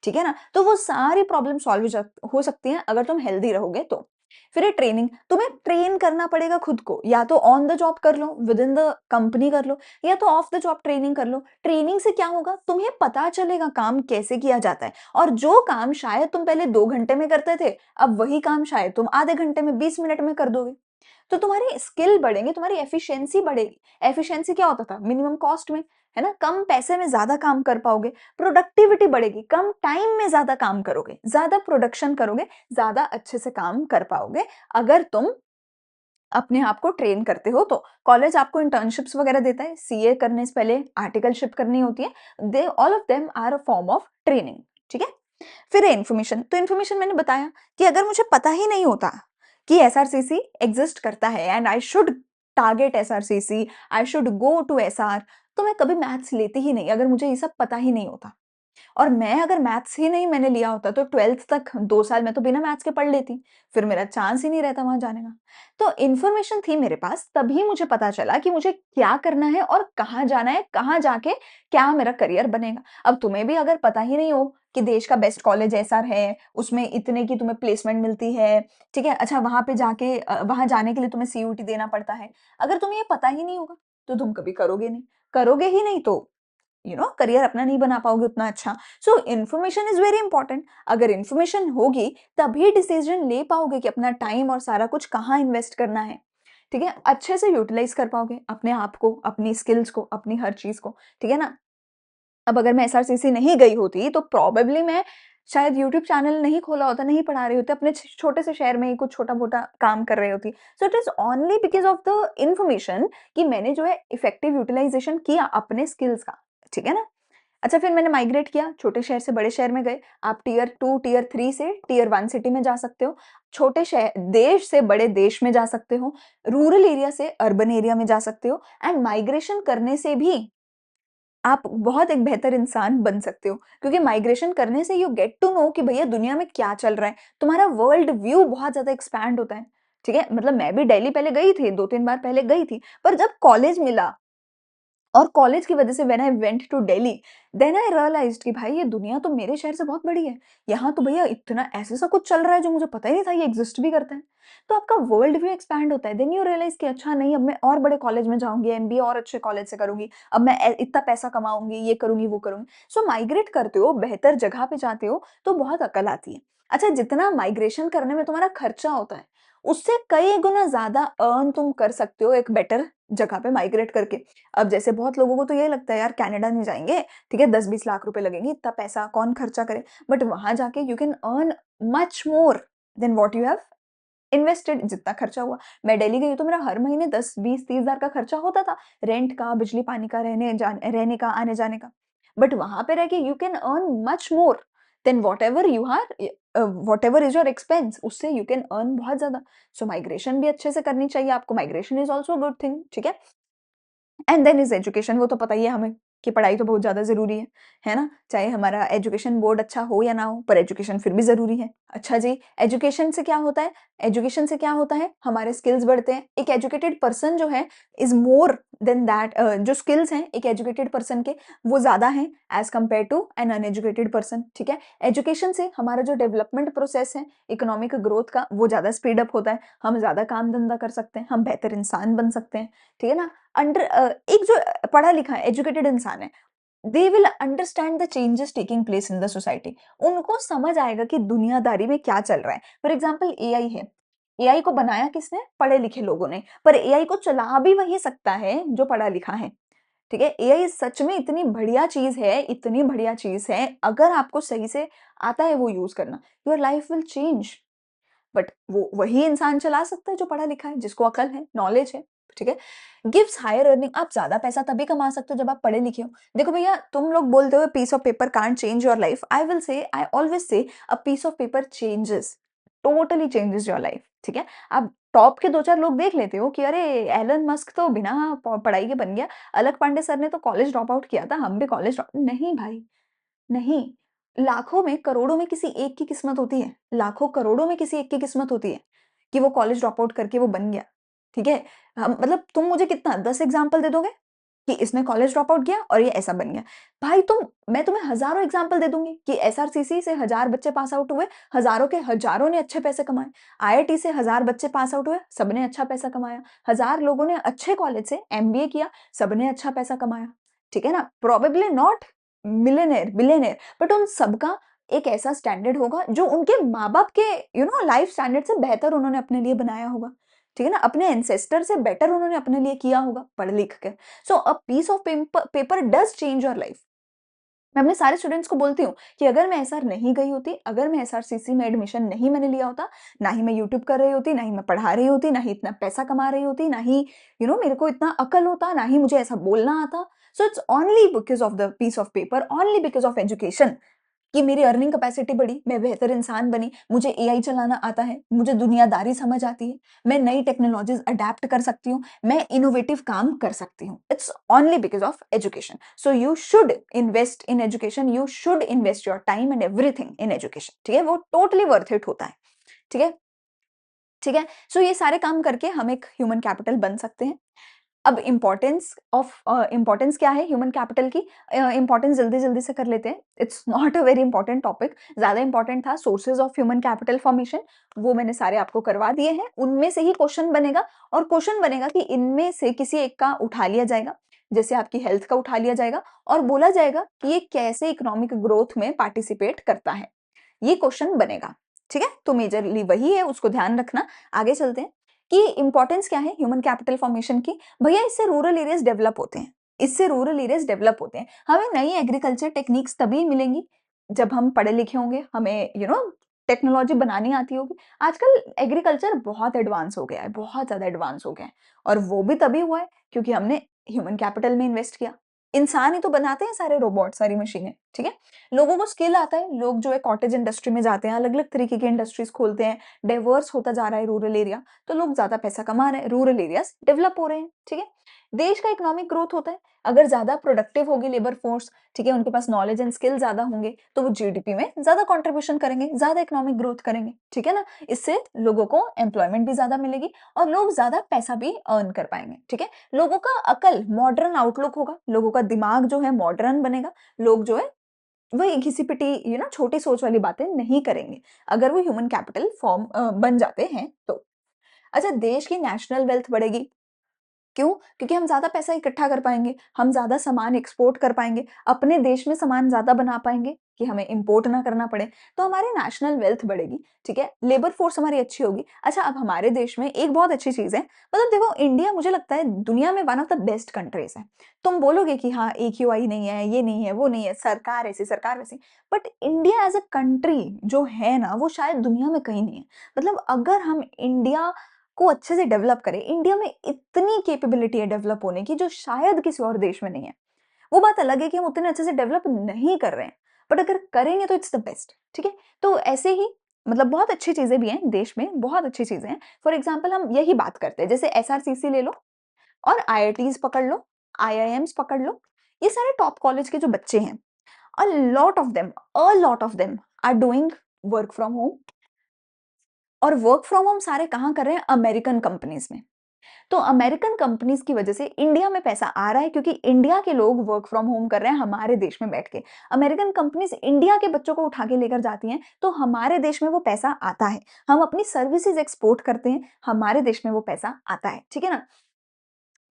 ठीक है ना? तो वो सारी प्रॉब्लम सॉल्व हो सकती हैं अगर तुम हेल्दी रहोगे तो। फिर ये ट्रेनिंग, तुम्हें ट्रेन करना पड़ेगा खुद को, या तो ऑन द जॉब कर लो, विद इन द कंपनी कर लो, या तो ऑफ द जॉब ट्रेनिंग कर लो। ट्रेनिंग से क्या होगा, तुम्हें पता चलेगा काम कैसे किया जाता है और जो काम शायद तुम पहले 2 घंटे में करते थे, अब वही काम शायद तुम आधे घंटे में, 20 मिनट में कर दोगे। तो तुम्हारी स्किल बढ़ेंगे, तुम्हारी एफिशिएंसी बढ़ेगी। एफिशिएंसी क्या होता था? मिनिमम कॉस्ट में, है ना? कम पैसे में ज़्यादा काम कर पाओगे। प्रोडक्टिविटी बढ़ेगी, कम टाइम में ज़्यादा काम करोगे, ज़्यादा प्रोडक्शन करोगे, ज़्यादा अच्छे से काम कर पाओगे, अगर तुम अपने आप को ट्रेन करते हो तो। कॉलेज आपको इंटर्नशिप्स वगैरह देता है, सीए करने से पहले आर्टिकलशिप करनी होती है। They all of them are a form of training, ठीक है? फिर है इन्फॉर्मेशन, तो इन्फॉर्मेशन मैंने बताया कि अगर मुझे पता ही नहीं होता कि एसआरसीसी एग्जिस्ट करता है and I should target SRCC, I should go to SR, तो मैं कभी मैथ्स लेती ही नहीं अगर मुझे ये सब पता ही नहीं होता। और मैं अगर मैथ्स ही नहीं मैंने लिया होता तो 12th तक 2 साल मैं तो बिना मैथ्स के पढ़ लेती, फिर मेरा चांस ही नहीं रहता वहाँ जाने का। तो इन्फॉर्मेशन थी मेरे पास, तभी मुझे पता चला कि मुझे क्या करना है और कहाँ जाना है, कहाँ जाके क्या मेरा करियर बनेगा। अब तुम्हें भी अगर पता ही नहीं हो कि देश का बेस्ट कॉलेज एसआर है, उसमें इतने की तुम्हें प्लेसमेंट मिलती है, ठीक है? अच्छा, वहाँ पे जाके वहाँ जाने के लिए तुम्हें सीयूटी देना पड़ता है। अगर तुम्हें ये पता ही नहीं होगा, तो तुम कभी करोगे नहीं। करोगे ही नहीं तो करियर अपना नहीं बना पाओगे उतना अच्छा। So information is very important. अगर इन्फॉर्मेशन होगी तभी डिसीजन ले पाओगे कि अपना टाइम और सारा कुछ कहाँ इन्वेस्ट करना है, ठीक है? अच्छे से यूटिलाइज कर पाओगे अपने आप को, अपनी स्किल्स को, अपनी हर चीज को, ठीक है ना? अब अगर मैं एसआरसीसी नहीं गई होती तो प्रोबेबली मैं शायद यूट्यूब चैनल नहीं खोला होता, नहीं पढ़ा रही होती, अपने छोटे से शहर में ही कुछ छोटा मोटा काम कर रही होती। So it is only because of the information कि मैंने जो है इफेक्टिव यूटिलाइजेशन किया अपने स्किल्स का, ठीक है ना? अच्छा, फिर मैंने माइग्रेट किया, छोटे शहर से बड़े शहर में गए। आप टियर 2, टियर 3 से टियर 1 सिटी में जा सकते हो। छोटे शहर देश से बड़े देश में जा सकते हो। रूरल एरिया से अर्बन एरिया में जा सकते हो एंड माइग्रेशन करने से भी आप बहुत एक बेहतर इंसान बन सकते हो, क्योंकि माइग्रेशन करने से यू गेट टू नो कि भैया दुनिया में क्या चल रहा है। तुम्हारा वर्ल्ड व्यू बहुत ज़्यादा एक्सपैंड होता है, ठीक है? मतलब मैं भी दिल्ली पहले गई थी, 2-3 बार पहले गई थी, पर जब कॉलेज मिला और कॉलेज की वजह से when I went to Delhi, then I realised कि भाई ये दुनिया तो मेरे शहर से बहुत बड़ी है। यहाँ तो भैया इतना ऐसे सा कुछ चल रहा है जो मुझे पता ही नहीं था ये एग्जिस्ट भी करता है। तो आपका वर्ल्ड व्यू एक्सपैंड होता है। देन यू रियलाइज कि अच्छा नहीं, अब मैं और बड़े कॉलेज में जाऊँगी, एमबीए और अच्छे कॉलेज से करूँगी। अब मैं इतना पैसा कमाऊँगी, ये करूँगी, वो करूँगी। सो माइग्रेट करते हो, बेहतर जगह पे जाते हो तो बहुत अकल आती है। अच्छा, जितना माइग्रेशन करने में तुम्हारा खर्चा होता है, उससे कई गुना ज़्यादा अर्न तुम कर सकते हो एक बेटर जगह पे माइग्रेट करके। अब जैसे बहुत लोगों को तो ये लगता है यार कनाडा नहीं जाएँगे, ठीक है, 10-20 लाख रुपए लगेंगे, इतना पैसा कौन खर्चा करे? बट वहाँ जाके you can earn much more than what you have invested. जितना खर्चा हुआ, मैं दिल्ली गई तो मेरा हर महीने 10, 20, 30 हज़ार का खर्चा होता था, रेंट का, बिजली पानी का, रहने का, आने-जाने का। बट वहाँ पे रह के you can earn much more than whatever is your expense, उससे यू कैन अर्न बहुत ज़्यादा। सो माइग्रेशन भी अच्छे से करनी चाहिए आपको, migration is also a good thing, ठीक है? एंड देन इज एजुकेशन, वो तो पता ही है हमें कि पढ़ाई तो बहुत ज़्यादा ज़रूरी है ना? चाहे हमारा एजुकेशन बोर्ड अच्छा हो या ना हो, पर एजुकेशन फिर भी ज़रूरी है। अच्छा जी, एजुकेशन से क्या होता है? एजुकेशन से क्या होता है? हमारे स्किल्स बढ़ते हैं। एक एजुकेटेड पर्सन जो है इज़ मोर देन दैट, जो स्किल्स हैं एक एजुकेटेड पर्सन के, वो ज़्यादा हैं as compare to an uneducated person, ठीक है? एजुकेशन से हमारा जो डेवलपमेंट प्रोसेस है, इकोनॉमिक ग्रोथ का, वो ज़्यादा स्पीड अप होता है। हम ज़्यादा काम-धंधा कर सकते हैं, हम बेहतर इंसान बन सकते हैं, ठीक है ना? एक जो पढ़ा लिखा है, एजुकेटेड इंसान है, they will understand the changes taking place in the society. उनको समझ आएगा कि दुनियादारी में क्या चल रहा है। फॉर एग्जाम्पल एआई है, एआई को बनाया किसने? पढ़े लिखे लोगों ने, पर एआई को चला भी वही सकता है जो पढ़ा लिखा है, ठीक है? एआई सच में इतनी बढ़िया चीज है, इतनी बढ़िया चीज है, अगर आपको सही से आता है वो यूज करना, your life will change. But वो वही इंसान चला सकता है जो पढ़ा लिखा है, जिसको अकल है, नॉलेज है, ठीक है? गिव्स हायर अर्निंग, आप ज़्यादा पैसा तभी कमा सकते हो जब आप पढ़े लिखे हो। देखो भैया, तुम लोग बोलते हो piece of paper can't change your life, I always say a piece of paper changes, totally changes your life, ठीक है? आप टॉप के 2-4 लोग देख लेते हो कि अरे एलन मस्क तो बिना पढ़ाई के बन गया, अलक पांडे सर ने तो कॉलेज ड्रॉप आउट किया था, हम भी कॉलेज ड्रॉप नहीं भाई, नहीं। लाखों में, करोड़ों में किसी एक की किस्मत होती है, लाखों करोड़ों में किसी एक की किस्मत होती है कि वो कॉलेज ड्रॉप आउट करके वो बन गया, ठीक है? हम मतलब तुम मुझे कितना 10 एग्ज़ाम्पल दे दोगे कि इसने कॉलेज ड्रॉप आउट किया और ये ऐसा बन गया। भाई मैं तुम्हें हज़ारों एग्ज़ाम्पल दे दूँगी कि एसआरसीसी से 1000 बच्चे पास आउट हुए, हज़ारों के हज़ारों ने अच्छे पैसे कमाए। आईआईटी से 1000 बच्चे पास आउट हुए, सबने अच्छा पैसा कमाया। 1000 लोगों ने अच्छे कॉलेज से एमबीए किया, सबने अच्छा पैसा कमाया। ठीक है ना? Probably not millionaire, billionaire, but उन सबका एक ऐसा स्टैंडर्ड होगा जो उनके माँ-बाप के लाइफ स्टैंडर्ड से बेहतर उन्होंने अपने लिए बनाया होगा। ठीक है ना? अपने एंसेस्टर से बेटर उन्होंने अपने लिए किया होगा पढ़ लिख के। So a piece of paper does change your life. मैं अपने सारे स्टूडेंट्स को बोलती हूँ कि अगर मैं एसआर नहीं गई होती, अगर मैं एसआरसीसी में एडमिशन नहीं मैंने लिया होता, ना ही मैं यूट्यूब कर रही होती, ना ही मैं पढ़ा रही होती, ना ही इतना पैसा कमा रही होती, ना ही मेरे को इतना अकल होता, ना ही मुझे ऐसा बोलना आता। So it's only because of the piece of paper, only because of education कि मेरी अर्निंग कैपेसिटी बढ़ी, मैं बेहतर इंसान बनी, मुझे एआई चलाना आता है, मुझे दुनियादारी समझ आती है, मैं नई टेक्नोलॉजीज़ अडैप्ट कर सकती हूँ, मैं इनोवेटिव काम कर सकती हूँ। It's only because of education. So you should invest in education, you should invest your time and everything in education, ठीक है? वो टोटली वर्थ इट होता है, ठीक है? ठीक है? सो ये सारे काम करके हम एक ह्यूमन कैपिटल बन सकते हैं। अब इम्पोर्टेंस क्या है ह्यूमन कैपिटल की? इम्पोर्टेंस जल्दी-जल्दी से कर लेते हैं। It's not a very important topic, ज़्यादा इम्पोर्टेंट था sources of human capital formation, वो मैंने सारे आपको करवा दिए हैं। उनमें से ही क्वेश्चन बनेगा और क्वेश्चन बनेगा कि इनमें से किसी एक का उठा लिया जाएगा, जैसे आपकी हेल्थ का उठा लिया जाएगा और बोला जाएगा कि ये कैसे इकोनॉमिक ग्रोथ में पार्टिसिपेट करता है। ये क्वेश्चन बनेगा, ठीक है? तो मेजरली वही है, उसको ध्यान रखना। आगे चलते हैं कि इम्पोर्टेंस क्या है ह्यूमन कैपिटल फॉर्मेशन की? भैया इससे रूरल एरियाज़ डेवलप होते हैं, इससे रूरल एरियाज़ डेवलप होते हैं। हमें नई एग्रीकल्चर टेक्निक्स तभी मिलेंगी, जब हम पढ़े लिखे होंगे, हमें टेक्नोलॉजी बनानी आती होगी। आजकल एग्रीकल्चर बहुत एडवांस हो गया है, बहुत ज़्यादा एडवांस हो गया है और वो भी तभी हुआ है क्योंकि हमने ह्यूमन कैपिटल में इन्वेस्ट किया। इंसान ही तो बनाते हैं सारे रोबोट, सारी मशीनें, ठीक है? लोगों को स्किल आता है, लोग जो है कॉटेज इंडस्ट्री में जाते हैं, अलग-अलग तरीके की इंडस्ट्रीज़ खोलते हैं, डाइवर्स होता जा रहा है रूरल एरिया, तो लोग ज़्यादा पैसा कमा रहे हैं, रूरल एरियाज़ डेवलप हो रहे हैं, ठीक है? देश का इकोनॉमिक ग्रोथ होता है, अगर ज़्यादा प्रोडक्टिव होगी लेबर फोर्स, ठीक है, उनके पास नॉलेज एंड स्किल ज़्यादा होंगे, तो वो जीडीपी में ज़्यादा कंट्रीब्यूशन करेंगे, ज़्यादा इकोनॉमिक ग्रोथ करेंगे, ठीक है ना? इससे लोगों को एम्प्लॉयमेंट भी ज़्यादा मिलेगी और लोग ज़्यादा पैसा भी अर्न कर पाएँगे, ठीक है? लोगों का अकल मॉडर्न आउटलुक होगा, लोगों का दिमाग जो है मॉडर्न बनेगा, लोग जो है वही घिसी-पिटी छोटी सोच वाली बातें नहीं करेंगे, अगर वो ह्यूमन कैपिटल बन जाते हैं तो। अच्छा, देश की नेशनल वेल्थ बढ़ेगी, क्यों? क्योंकि हम ज़्यादा पैसा इकट्ठा कर पाएँगे, हम ज़्यादा सामान एक्सपोर्ट कर पाएँगे, अपने देश में सामान ज़्यादा बना पाएँगे कि हमें इम्पोर्ट ना करना पड़े, तो हमारी नेशनल वेल्थ बढ़ेगी, ठीक है? लेबर फोर्स हमारी अच्छी होगी। अच्छा, अब हमारे देश में एक बहुत अच्छी चीज़ है, मतलब देखो इंडिया मुझे लगता है दुनिया में one of the best countries है। तुम बोलोगे कि हाँ, एक्यूआई नहीं है, ये नहीं है, वो नहीं है, सरकार ऐसी, सरकार वैसी, but India as a country जो है ना, वो शायद दुनिया में कहीं नहीं है। मतलब अगर हम इंडिया को अच्छे से डेवलप करें। इंडिया में इतनी कैपेबिलिटी है डेवलप होने की जो शायद किसी और देश में नहीं है। वो बात अलग है कि हम उतने अच्छे से डेवलप नहीं कर रहे हैं, बट अगर करेंगे तो इट्स द बेस्ट, ठीक है? तो ऐसे ही मतलब बहुत अच्छी चीज़ें भी हैं देश में, बहुत अच्छी चीज़ें हैं। फॉर एग्ज़ाम्पल हम यही बात करते हैं, जैसे एसआरसीसी ले लो और आईआईटीज़ पकड़ लो, आईआईएम्स पकड़ लो, ये सारे टॉप कॉलेज के जो बच्चे हैं, a lot of them are doing work from home और वर्क फ्रॉम होम सारे कहाँ कर रहे हैं? अमेरिकन कंपनीज़ में। तो अमेरिकन कंपनीज की वजह से इंडिया में पैसा आ रहा है क्योंकि इंडिया के लोग वर्क फ्रॉम होम कर रहे हैं हमारे देश में बैठ के। अमेरिकन कंपनीज इंडिया के बच्चों को उठा के लेकर जाती हैं, तो हमारे देश में वो पैसा आता है। हम अपनी सर्विसेज एक्सपोर्ट करते हैं, हमारे देश में वो पैसा आता है, ठीक है ना?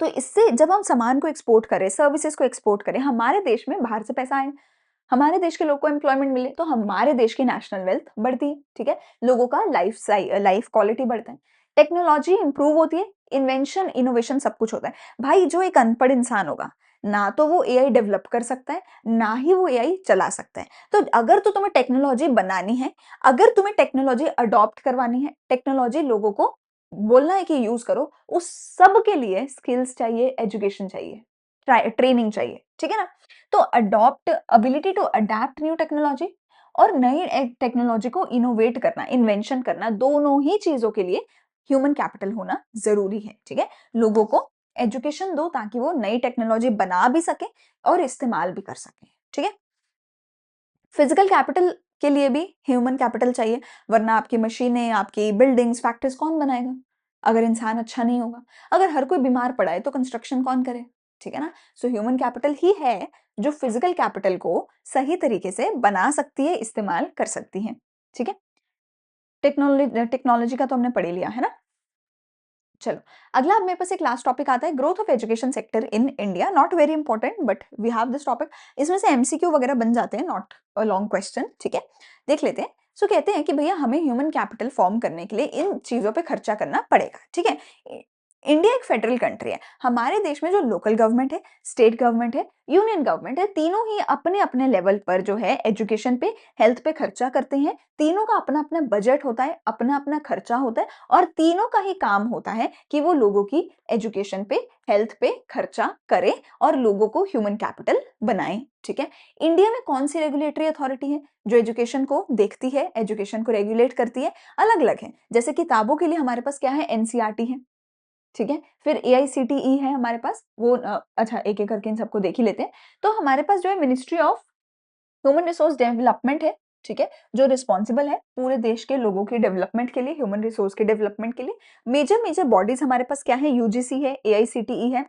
तो इससे जब हम सामान को एक्सपोर्ट करें, सर्विसेज को एक्सपोर्ट करें, हमारे देश में बाहर से पैसा आए, हमारे देश के लोग को एम्प्लॉयमेंट मिले, तो हमारे देश की नेशनल वेल्थ बढ़ती है, ठीक है? लोगों का लाइफ क्वालिटी बढ़ता है, टेक्नोलॉजी इंप्रूव होती है, इन्वेंशन, इनोवेशन सब कुछ होता है। भाई जो एक अनपढ़ इंसान होगा, ना तो वो एआई डेवलप कर सकता है, ना ही वो एआई चला सकता है। तो अगर तो तुम्हें टेक्नोलॉजी बनानी है, अगर तुम्हें टेक्नोलॉजी अडॉप्ट करवानी है, टेक्नोलॉजी लोगों को बोलना है कि यूज़ करो, उस सब के लिए स्किल्स चाहिए, एजुकेशन चाहिए, ट्रेनिंग चाहिए, ठीक है ना? तो ability to adapt new technology और नई टेक्नोलॉजी को इनोवेट करना, इन्वेंशन करना, दोनों ही चीज़ों के लिए ह्यूमन कैपिटल होना ज़रूरी है, ठीक है? लोगों को एजुकेशन दो ताकि वो नई टेक्नोलॉजी बना भी सकें और इस्तेमाल भी कर सकें, ठीक है? फिजिकल कैपिटल के लिए भी ह्यूमन कैपिटल चाहिए, वरना आपकी मशीनें, आपकी बिल्डिंग्स, फैक्ट्रीज कौन बनाएगा? अगर इंसान अच्छा नहीं होगा। अगर हर कोई बीमार पड़ा है तो कंस्ट्रक्शन कौन करे? ठीक है ना? सो ह्यूमन कैपिटल ही है जो फिजिकल कैपिटल को सही तरीके से बना सकती है, इस्तेमाल कर सकती है। ठीक है? टेक्नोलॉजी का तो हमने पढ़ ही लिया, है ना? चलो, अगला अब मेरे पास एक लास्ट टॉपिक आता है, growth of education sector in India. Not very important but we have this topic. इसमें से एमसीक्यू वगैरह बन जाते हैं, नॉट अ लॉन्ग क्वेश्चन, ठीक है? देख लेते हैं। सो कहते हैं कि भैया हमें ह्यूमन कैपिटल फॉर्म करने के लिए इन चीजों पे खर्चा करना पड़ेगा, ठीक है? इंडिया एक फेडरल कंट्री है। हमारे देश में जो लोकल गवर्नमेंट है, स्टेट गवर्नमेंट है, यूनियन गवर्नमेंट है, तीनों ही अपने अपने लेवल पर जो है एजुकेशन पे, हेल्थ पे खर्चा करते हैं। तीनों का अपना अपना बजट होता है, अपना अपना खर्चा होता है, और तीनों का ही काम होता है कि वो लोगों की एजुकेशन पे, हेल्थ पे खर्चा करे और लोगों को ह्यूमन कैपिटल बनाए, ठीक है? इंडिया में कौन सी रेगुलेटरी अथॉरिटी है जो एजुकेशन को देखती है, एजुकेशन को रेगुलेट करती है? अलग अलग है। जैसे किताबों के लिए हमारे पास क्या है? एनसीईआरटी है, ठीक है? फिर एआईसीटीई है हमारे पास, वो अच्छा एक-एक करके इन सबको देख ही लेते हैं। तो हमारे पास जो है ministry of human resource development है, ठीक है? जो रिस्पॉन्सिबल है पूरे देश के लोगों के डेवलपमेंट के लिए, ह्यूमन रिसोर्स के डेवलपमेंट के लिए। मेजर मेजर बॉडीज हमारे पास क्या है? यूजीसी है, एआईसीटीई है,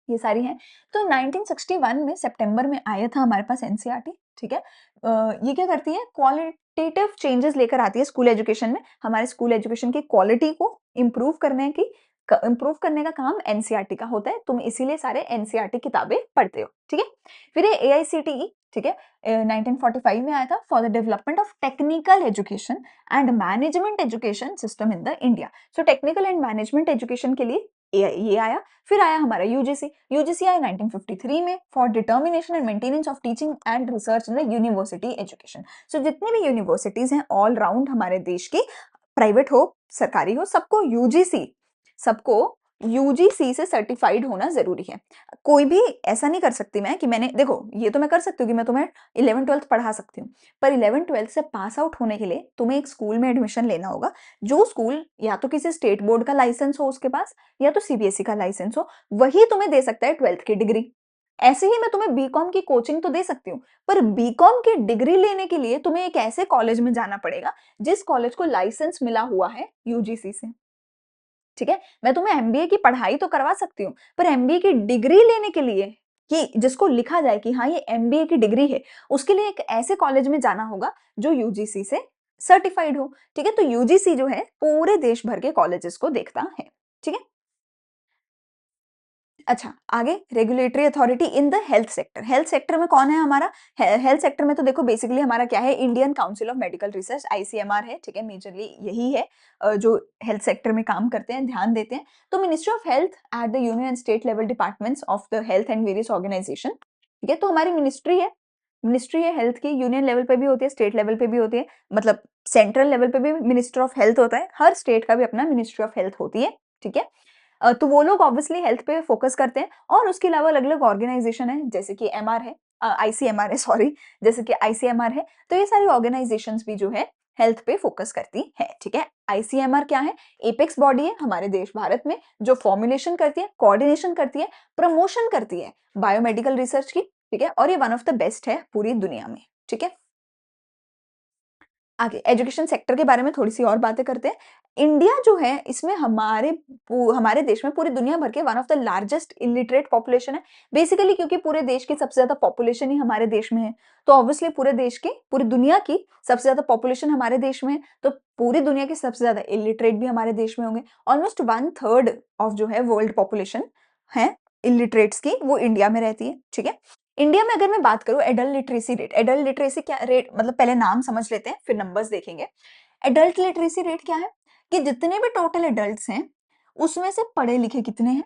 ये सारी हैं। तो 1961 में सितंबर में आया था हमारे पास एनसीईआरटी, ठीक है? ये क्या करती है? क्वालिटेटिव चेंजेस लेकर आती है स्कूल एजुकेशन में। हमारे स्कूल एजुकेशन की क्वालिटी को इम्प्रूव करने का काम एनसीईआरटी का होता है। तुम इसीलिए सारे एनसीईआरटी किताबें पढ़ते हो, ठीक है? फिर ये एआईसीटीई, ठीक है? 1945 में आया था, for the development of technical education and management education system in the India. So technical and management education के लिए ये आया। फिर आया हमारा यूजीसी। यूजीसी आया 1953 में, for determination and maintenance of teaching and research in the university education. So जितनी भी यूनिवर्सिटीज हैं ऑल राउंड हमारे देश की, प्राइवेट हो, सरकारी हो, सबको यूजीसी से सर्टिफाइड होना जरूरी है। कोई भी ऐसा नहीं कर सकती मैं कि मैंने, देखो ये तो मैं कर सकती हूँ कि मैं तुम्हें 11th 12th पढ़ा सकती हूँ, पर 11th 12th से पास आउट होने के लिए तुम्हें एक स्कूल में एडमिशन लेना होगा। जो स्कूल या तो किसी स्टेट बोर्ड का लाइसेंस हो उसके पास, या तो सीबीएसई का लाइसेंस हो, वही तुम्हें दे सकता है 12th की डिग्री। ऐसे ही मैं तुम्हें बीकॉम की कोचिंग तो दे सकती हूँ, पर बीकॉम की डिग्री लेने के लिए तुम्हें एक ऐसे कॉलेज में जाना पड़ेगा जिस कॉलेज को लाइसेंस मिला हुआ है यूजीसी से, ठीक है? मैं तुम्हें एमबीए की पढ़ाई तो करवा सकती हूँ, पर एमबीए की डिग्री लेने के लिए, कि जिसको लिखा जाए कि हाँ ये एमबीए की डिग्री है, उसके लिए एक ऐसे कॉलेज में जाना होगा जो यूजीसी से सर्टिफाइड हो, ठीक है? तो यूजीसी जो है पूरे देश भर के कॉलेजेस को देखता है, ठीक है? अच्छा, आगे regulatory authority in the health sector. Health sector में कौन है हमारा? हेल्थ सेक्टर में तो देखो बेसिकली हमारा क्या है? Indian council of medical research, ICMR है, ठीक है? मेजरली यही है जो हेल्थ सेक्टर में काम करते हैं, ध्यान देते हैं। तो ministry of health at the union and state level departments of the health and various organisation, ठीक है? तो हमारी मिनिस्ट्री है हेल्थ की, यूनियन लेवल पे भी होती है, स्टेट लेवल पे भी होती है, मतलब सेंट्रल लेवल पे भी मिनिस्टर ऑफ हेल्थ होता है, हर स्टेट का भी अपना मिनिस्ट्री ऑफ हेल्थ होती है, ठीक है? तो वो लोग ऑब्वियसली हेल्थ पे फोकस करते हैं, और उसके अलावा अलग-अलग ऑर्गेनाइजेशन है, जैसे कि एमआर है, आईसीएमआर है, सॉरी, जैसे कि आईसीएमआर है। तो ये सारी ऑर्गेनाइजेशंस भी जो है हेल्थ पे फोकस करती है, ठीक है? आईसीएमआर क्या है? एपेक्स बॉडी है हमारे देश भारत में, जो फॉर्मुलेशन करती है, कोऑर्डिनेशन करती है, प्रमोशन करती है बायोमेडिकल रिसर्च की, ठीक है? और ये वन ऑफ द बेस्ट है पूरी दुनिया में, ठीक है? आगे एजुकेशन सेक्टर के बारे में थोड़ी-सी और बातें करते हैं। इंडिया जो है इसमें हमारे देश में पूरी दुनिया भर के one of the largest illiterate population है। बेसिकली क्योंकि पूरे देश की सबसे ज़्यादा पॉपुलेशन ही हमारे देश में है। तो ऑब्वियसली पूरी दुनिया की सबसे ज़्यादा पॉपुलेशन हमारे देश में है, तो पूरी दुनिया के सबसे ज़्यादा इलिटरेट भी हमारे देश में होंगे। ऑलमोस्ट 1/3 ऑफ जो है वर्ल्ड पॉपुलेशन है इलिटरेट्स की, वो इंडिया में रहती है, ठीक है? इंडिया में अगर मैं बात करूँ एडल्ट लिटरेसी क्या रेट, मतलब पहले नाम समझ लेते हैं फिर नंबर्स देखेंगे। एडल्ट लिटरेसी रेट क्या है? कि जितने भी टोटल एडल्ट्स हैं, उसमें से पढ़े लिखे कितने हैं?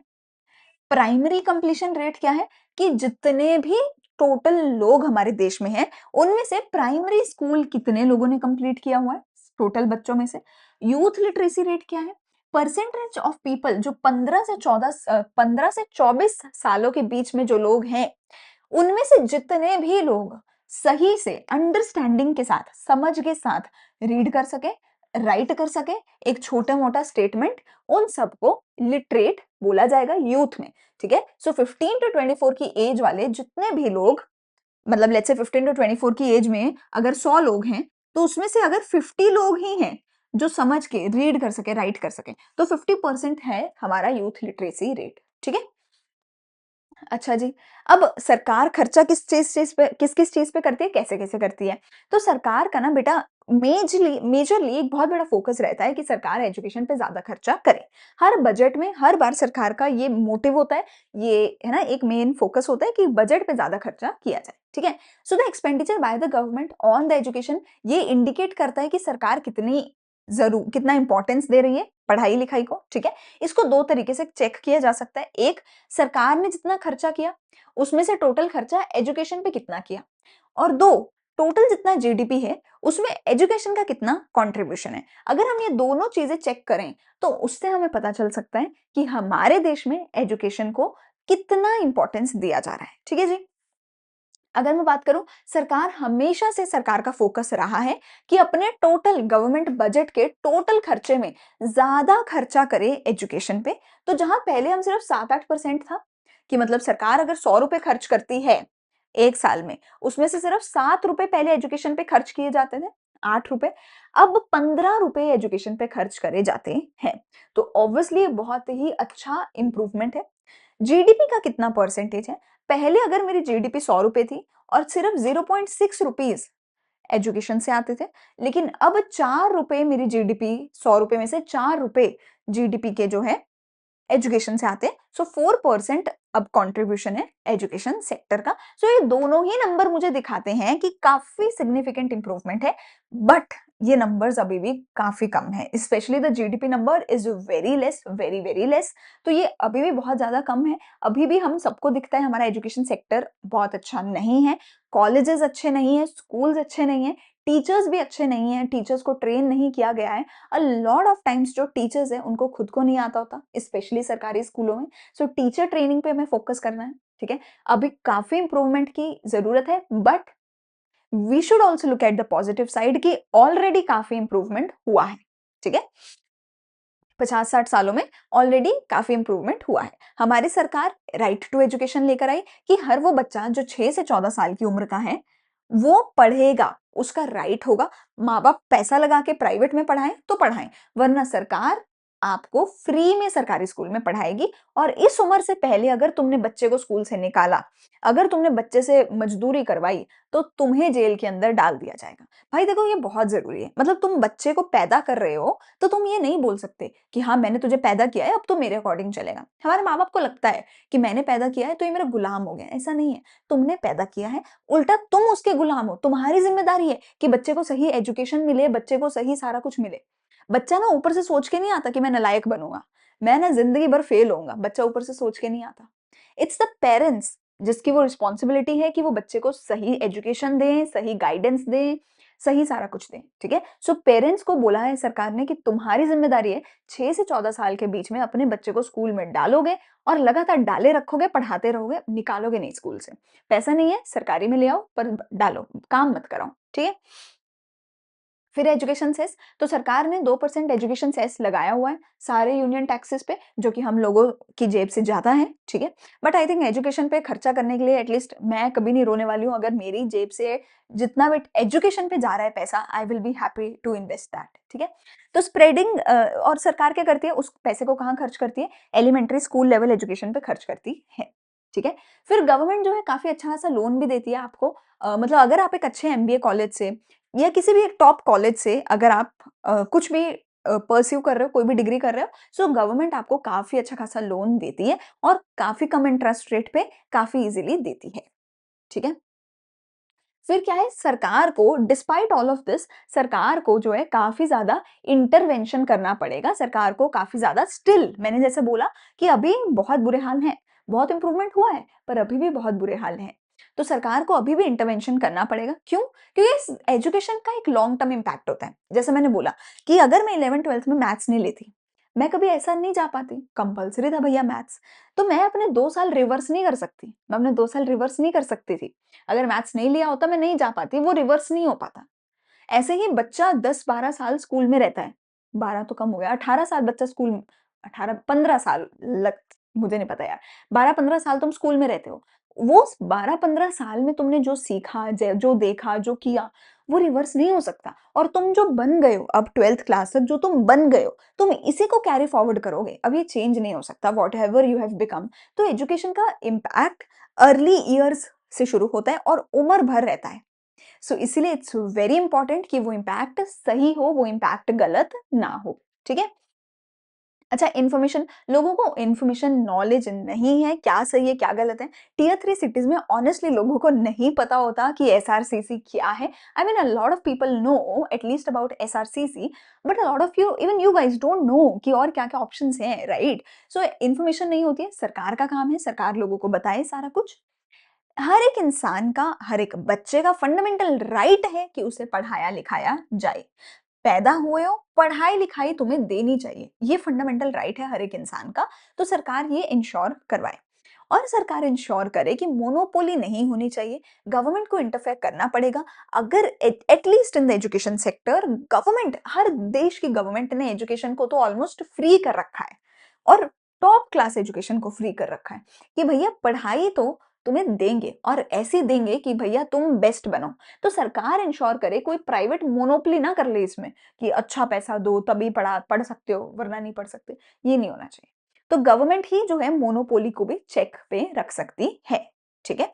प्राइमरी कंप्लीशन रेट क्या है? कि जितने भी टोटल लोग हमारे देश में हैं, उनमें से प्राइमरी स्कूल कितने लोगों ने कंप्लीट किया हुआ है, टोटल बच्चों में से? यूथ लिटरेसी रेट क्या है? परसेंटेज ऑफ पीपल जो 15 से 24 सालों के बीच में जो लोग हैं, उनमें से जितने भी लोग सही से अंडरस्टैंडिंग के साथ, समझ के साथ रीड कर सके, राइट कर सके एक छोटा-मोटा स्टेटमेंट, उन सबको लिटरेट बोला जाएगा यूथ में, ठीक है? सो 15 टू 24 की एज वाले जितने भी लोग मतलब लेट्स से 15 टू 24 की एज में अगर 100 लोग हैं, तो उसमें से अगर 50 लोग ही हैं, जो समझ के रीड कर सकें, राइट कर सकें, तो 50% है हमारा यूथ लिटरेसी रेट, ठीक है? अच्छा जी। अब सरकार खर्चा किस चीज़-चीज़ पे किस-किस चीज़ पे करती है, कैसे-कैसे करती है? तो सरकार का ना बेटा मेजरली एक बहुत बड़ा फ़ोकस रहता है कि सरकार एजुकेशन पे ज़्यादा खर्चा करे। हर बजट में हर बार सरकार का ये मोटिव होता है, ये है ना एक मेन फ़ोकस होता है कि बजट पे ज़्यादा खर्चा किया जाए, ठीक है? So the expenditure by the government on the education ये इंडिकेट करता है कि सरकार कितना इम्पोर्टेंस दे रही है पढ़ाई-लिखाई को, ठीक है? इसको 2 तरीके से चेक किया जा सकता है। एक सरकार ने जितना खर्चा किया, उसमें से टोटल खर्चा एजुकेशन पे कितना किया और 2 टोटल जितना जीडीपी है, उसमें एजुकेशन का कितना कंट्रीब्यूशन है। अगर हम ये दोनों चीज़ें चेक करें, तो उससे हमें पता चल सकता है कि हमारे देश में एजुकेशन को कितना इम्पोर्टेंस दिया जा रहा है। ठीक है जी? अगर मैं बात करूं सरकार हमेशा से सरकार का फोकस रहा है कि अपने टोटल गवर्नमेंट बजट के टोटल खर्चे में ज्यादा खर्चा करे एजुकेशन पे तो जहां पहले हम सिर्फ 7-8% था कि मतलब सरकार अगर 100 रुपए खर्च करती है एक साल में उसमें से सिर्फ 7 रुपए पहले एजुकेशन पे खर्च किए जाते थे 8 रुपए अब 15 रुपए एजुकेशन पे खर्च करे जाते हैं तो ऑब्वियसली बहुत ही अच्छा इंप्रूवमेंट है जीडीपी का कितना परसेंटेज है पहले अगर मेरी जीडीपी 100 रुपए थी और सिर्फ 0.6 रुपीज एजुकेशन से आते थे लेकिन अब 4 रुपए मेरी जीडीपी 100 रुपए में से 4 रुपए जीडीपी के जो है एजुकेशन से आते हैं सो 4% अब कंट्रीब्यूशन है एजुकेशन सेक्टर का सो ये दोनों ही नंबर मुझे दिखाते हैं कि काफी सिग्निफिकेंट इंप्रूवमेंट है बट ये नंबर्स अभी भी काफी कम है specially the GDP number is very less very very less तो ये अभी भी बहुत ज्यादा कम है अभी भी हम सबको दिखता है हमारा एजुकेशन सेक्टर बहुत अच्छा नहीं है कॉलेजेस अच्छे नहीं है स्कूल्स अच्छे नहीं है टीचर्स भी अच्छे नहीं है टीचर्स को ट्रेन नहीं किया गया है अ लॉट ऑफ टाइम्स जो टीचर्स हैं उनको खुद को नहीं आता होता स्पेशली सरकारी स्कूलों में सो टीचर ट्रेनिंग पे हमें फोकस करना है ठीक है अभी काफी इंप्रूवमेंट की जरूरत है but we should also look at the positive side कि ऑलरेडी काफी इंप्रूवमेंट हुआ है ठीक है 50-60 सालों में ऑलरेडी काफी इंप्रूवमेंट हुआ है हमारी सरकार राइट टू एजुकेशन लेकर आई कि हर वो बच्चा जो 6 से 14 साल की उम्र का है वो पढ़ेगा उसका राइट होगा माँ बाप पैसा लगा के प्राइवेट में पढ़ाएं तो पढ़ाएं वरना सरकार आपको फ्री में सरकारी स्कूल में पढ़ाएगी और इस उम्र से पहले अगर तुमने बच्चे को स्कूल से निकाला अगर तुमने बच्चे से मजदूरी करवाई तो तुम्हें जेल के अंदर डाल दिया जाएगा भाई देखो ये बहुत जरूरी है मतलब तुम बच्चे को पैदा कर रहे हो तो तुम ये नहीं बोल सकते कि हाँ मैंने तुझे पैदा किया है अब तो मेरे अकॉर्डिंग चलेगा हमारे माँ बाप को लगता है कि मैंने पैदा किया है तो ये मेरा गुलाम हो गया ऐसा नहीं है तुमने पैदा किया है उल्टा तुम उसके गुलाम हो तुम्हारी जिम्मेदारी है कि बच्चे को सही एजुकेशन मिले बच्चे को सही सारा कुछ मिले बच्चा ना ऊपर से सोच के नहीं आता कि मैं नालायक बनूंगा मैं ना जिंदगी भर फेल होऊंगा बच्चा ऊपर से सोच के नहीं आता इट्स द पेरेंट्स जिसकी वो रिस्पॉन्सिबिलिटी है कि वो बच्चे को सही एजुकेशन दें सही गाइडेंस दें सही सारा कुछ दें ठीक है सो पेरेंट्स को बोला है सरकार ने कि तुम्हारी जिम्मेदारी है 6 से 14 साल के बीच में अपने बच्चे को स्कूल में डालोगे और लगातार डाले रखोगे पढ़ाते रहोगे निकालोगे नहीं स्कूल से पैसा नहीं है सरकारी में ले आओ पर डालो काम मत कराओ ठीक है फिर एजुकेशन सेस तो सरकार ने 2% एजुकेशन सेस लगाया हुआ है सारे यूनियन टैक्सेस पे जो कि हम लोगों की जेब से ज्यादा है ठीक है बट आई थिंक एजुकेशन पे खर्चा करने के लिए एटलीस्ट मैं कभी नहीं रोने वाली हूँ अगर मेरी जेब से जितना भी एजुकेशन पे जा रहा है पैसा I will be happy to invest that ठीक है तो स्प्रेडिंग और सरकार क्या करती है उस पैसे को कहाँ खर्च करती है एलिमेंट्री स्कूल लेवल एजुकेशन पे खर्च करती है ठीक है फिर गवर्नमेंट जो है काफी अच्छा खासा लोन भी देती है आपको मतलब अगर आप एक अच्छे एमबीए कॉलेज से या किसी भी एक टॉप कॉलेज से अगर आप कुछ भी परस्यू कर रहे हो कोई भी डिग्री कर रहे हो सो गवर्नमेंट आपको काफी अच्छा खासा लोन देती है और काफी कम इंटरेस्ट रेट पे काफी इजीली देती है ठीक है फिर क्या है सरकार को डिस्पाइट ऑल ऑफ दिस सरकार को जो है काफी ज्यादा इंटरवेंशन करना पड़ेगा सरकार को काफी ज्यादा स्टिल मैंने जैसे बोला कि अभी बहुत बुरे हाल हैं बहुत इंप्रूवमेंट हुआ है पर अभी भी बहुत बुरे हाल हैं तो सरकार को अभी भी इंटरवेंशन करना पड़ेगा क्यों क्योंकि एजुकेशन का एक लॉन्ग टर्म इम्पैक्ट होता है जैसे मैंने बोला कि अगर मैं 11th-12th में मैथ्स नहीं लेती मैं कभी ऐसा नहीं जा पाती कंपलसरी था भैया मैथ्स तो मैं अपने 2 साल रिवर्स नहीं कर सकती मैं अपने 2 साल रिवर्स नहीं कर सकती थी अगर मैथ्स नहीं लिया होता मैं नहीं जा पाती वो रिवर्स नहीं हो पाता ऐसे ही बच्चा 10-12 साल स्कूल में रहता है, 12 तो कम हो गया, 18 साल बच्चा स्कूल में 18-15 साल लग मुझे नहीं पता यार, 12-15 साल तुम स्कूल में रहते हो। वो 12-15 साल में तुमने जो सीखा, ज जो देखा, जो किया, वो रिवर्स नहीं हो सकता और तुम जो बन गए हो, अब 12th क्लास तक जो तुम बन गए हो, तुम इसी को कैरी फॉरवर्ड करोगे। अब ये चेंज नहीं हो सकता, व्हाटएवर यू हैव बिकम। तो एजुकेशन का इम्पैक्ट अर्ली ईयर्स से शुरू होता है और उम्र भर रहता है। सो इसीलिए इट्स वेरी इंपॉर्टेंट कि वो इम्पैक्ट सही हो, वो इम्पैक्ट गलत ना हो, ठीक है? अच्छा, इन्फॉर्मेशन, लोगों को इन्फॉर्मेशन नॉलेज नहीं है, क्या सही है, क्या गलत है। टियर 3 सिटीज़ में ऑनेस्टली लोगों को नहीं पता होता कि एसआरसीसी क्या है। I mean a lot of people know at least about SRCC, but a lot of you, even you guys don't know कि और क्या-क्या ऑप्शंस हैं, राइट? सो इन्फॉर्मेशन नहीं होती है, सरकार का काम है, सरकार लोगों को बताए सारा कुछ। हर एक इंसान का, हर एक बच्चे का फंडामेंटल राइट है कि उसे पढ़ाया-लिखाया जाए। पैदा हुए हो, पढ़ाई-लिखाई तुम्हें देनी चाहिए। ये फंडामेंटल राइट है हर एक इंसान का, तो सरकार ये इंश्योर करवाए। और सरकार इंश्योर करे कि मोनोपोली नहीं होनी चाहिए, गवर्नमेंट को इंटरफेयर करना पड़ेगा। अगर at least in the education sector, government, हर देश की गवर्नमेंट ने एजुकेशन को तो ऑलमोस्ट फ्री कर रखा है और टॉप क्लास एजुकेशन को फ्री कर रखा है कि भैया पढ़ाई तो तुम्हें देंगे और ऐसी देंगे कि भैया तुम बेस्ट बनो। तो सरकार इंश्योर करे कोई प्राइवेट मोनोपोली ना कर ले इसमें कि अच्छा पैसा दो तभी पढ़ सकते हो वरना नहीं पढ़ सकते। ये नहीं होना चाहिए। तो गवर्नमेंट ही जो है मोनोपोली को भी चेक पे रख सकती है, ठीक है?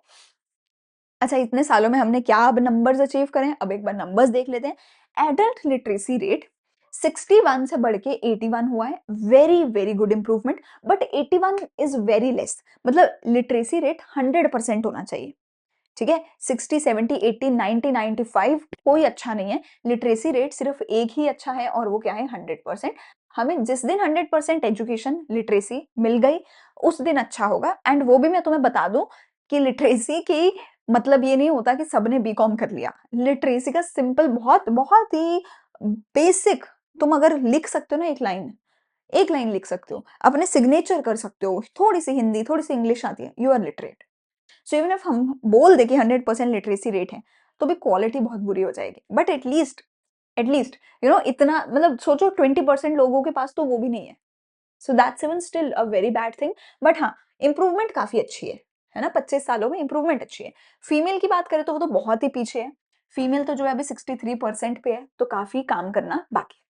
अच्छा, इतने सालों में हमने क्या अब नंबर्स अचीव करे हैं? अब एक बार नंबर्स देख लेते हैं। एडल्ट लिटरेसी रेट 61 से बढ़ के 81 हुआ है। Very, very good improvement, but 81 is very less. मतलब लिटरेसी रेट 100% होना चाहिए। ठीक है? 60, 70, 80, 90, 95 कोई अच्छा नहीं है। लिटरेसी रेट सिर्फ एक ही अच्छा है और वो क्या है? 100%। हमें जिस दिन 100% एजुकेशन लिटरेसी मिल गई, उस दिन अच्छा होगा। एंड वो भी मैं तुम्हें बता दूँ कि लिटरेसी की मतलब ये नहीं होता कि सबने बीकॉम कर लिया। लिटरेसी का सिंपल, बहुत बहुत ही बेसिक, तुम अगर लिख सकते हो ना एक लाइन लिख सकते हो, अपने सिग्नेचर कर सकते हो, थोड़ी-सी हिंदी, थोड़ी-सी इंग्लिश आती है, you are literate. So even if हम बोल दें कि 100% लिटरेसी रेट है, तो भी क्वालिटी बहुत बुरी हो जाएगी। बट एटलीस्ट इतना, मतलब सोचो 20% लोगों के पास तो वो भी नहीं है। So that's even still a very bad thing. But हाँ, इम्प्रूवमेंट काफ़ी अच्छी है ना? 25 सालों में इम्प्रूवमेंट अच्छी है। फीमेल की बात करें तो वो तो बहुत ही पीछे है। फीमेल तो जो है अभी 63% पे है, तो काफ़ी काम करना बाकी है।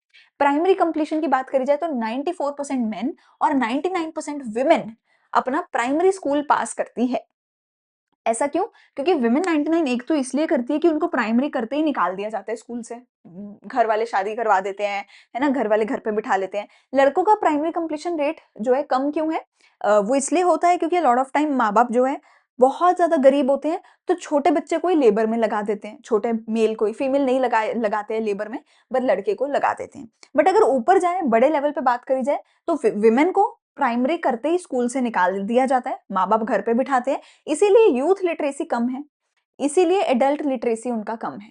प्राइमरी कंप्लीशन की बात करी जाए तो 94% मेन और 99% वुमेन अपना प्राइमरी स्कूल पास करती है। ऐसा क्यों? क्योंकि वुमेन 99 एक तो इसलिए करती है कि उनको प्राइमरी करते ही निकाल दिया जाता है स्कूल से। घर वाले शादी करवा देते हैं, है ना? घर वाले घर पे बिठा लेते हैं। लड़कों का प्राइमरी कंप्लीशन रेट जो है कम क्यों है? वो इसलिए होता है क्योंकि लॉट ऑफ टाइम माँ-बाप जो है बहुत ज़्यादा गरीब होते हैं, तो छोटे बच्चे को ही लेबर में लगा देते हैं। छोटे मेल को ही, फीमेल नहीं लगाते हैं लेबर में, बट लड़के को लगा देते हैं। बट अगर ऊपर जाए, बड़े लेवल पे बात करी जाए, तो वुमेन को प्राइमरी करते ही स्कूल से निकाल दिया जाता है। माँ-बाप घर पे बिठाते हैं। इसीलिए यूथ लिटरेसी कम है, इसीलिए एडल्ट लिटरेसी उनका कम है,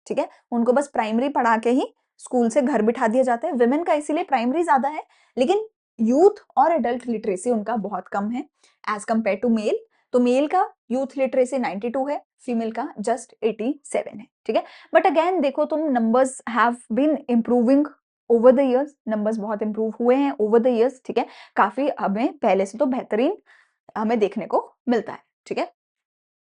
ठीक है? उनको बस प्राइमरी पढ़ा के ही स्कूल से घर बिठा दिया जाता है। वुमेन का इसीलिए प्राइमरी ज़्यादा है, लेकिन यूथ और एडल्ट लिटरेसी उनका बहुत कम है एज़ कंपेयर टू मेल। तो मेल का यूथ लिटरेसी 92 है, फीमेल का जस्ट 87 है, ठीक है? बट अगेन देखो तुम, numbers have been improving over the years, numbers बहुत इम्प्रूव हुए हैं ओवर द ईयर्स, ठीक है? काफ़ी हमें पहले से तो बेहतरीन हमें देखने को मिलता है, ठीक है?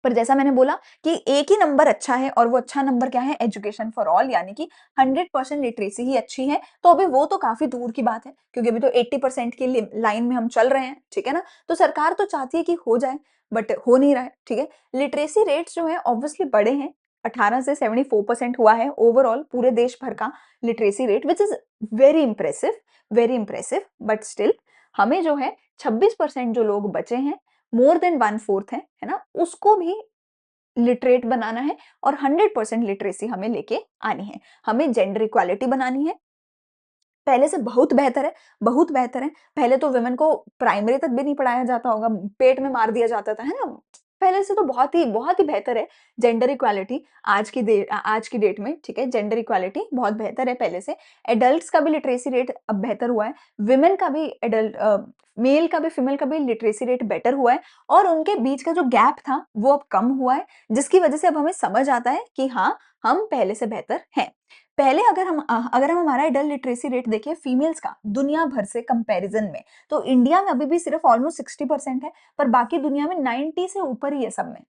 पर जैसा मैंने बोला कि एक ही नंबर अच्छा है और वो अच्छा नंबर क्या है? एजुकेशन फॉर ऑल, यानी कि 100% लिटरेसी ही अच्छी है, तो अभी वो तो काफ़ी दूर की बात है, क्योंकि अभी तो 80% की लाइन में हम चल रहे हैं, ठीक है ना? तो सरकार तो चाहती है कि हो जाए, बट हो नहीं रहा है, ठीक है? लिटरेसी रेट्स जो है ऑब्वियसली बड़े हैं, 18 से 74% हुआ है ओवरऑल पूरे देश भर का literacy rate, which is very impressive, but still हमें जो है 26% जो लोग बचे हैं, मोर देन 1/4 है ना? उसको भी लिटरेट बनाना है और 100% लिटरेसी हमें लेके आनी है। हमें जेंडर इक्वालिटी बनानी है। पहले से बहुत बेहतर है, बहुत बेहतर है। पहले तो वुमेन को प्राइमरी तक भी नहीं पढ़ाया जाता होगा, पेट में मार दिया जाता था, है ना? पहले से तो बहुत ही बेहतर है। जेंडर इक्वालिटी आज की डेट में, ठीक है, जेंडर इक्वालिटी बहुत बेहतर है पहले से। एडल्ट्स का भी लिटरेसी रेट अब बेहतर हुआ है। विमेन का भी मेल का भी फीमेल का भी लिटरेसी रेट बेटर हुआ है और उनके बीच का जो गैप था वो अब कम हुआ है, जिसकी वजह से अब हमें समझ आता है कि हाँ, हम पहले से बेहतर हैं। पहले अगर हम हमारा एडल्ट लिटरेसी रेट देखें फीमेल्स का दुनिया भर से कंपैरिजन में, तो इंडिया में अभी भी सिर्फ ऑलमोस्ट 60% है, पर बाकी दुनिया में 90 से ऊपर ही है सब में।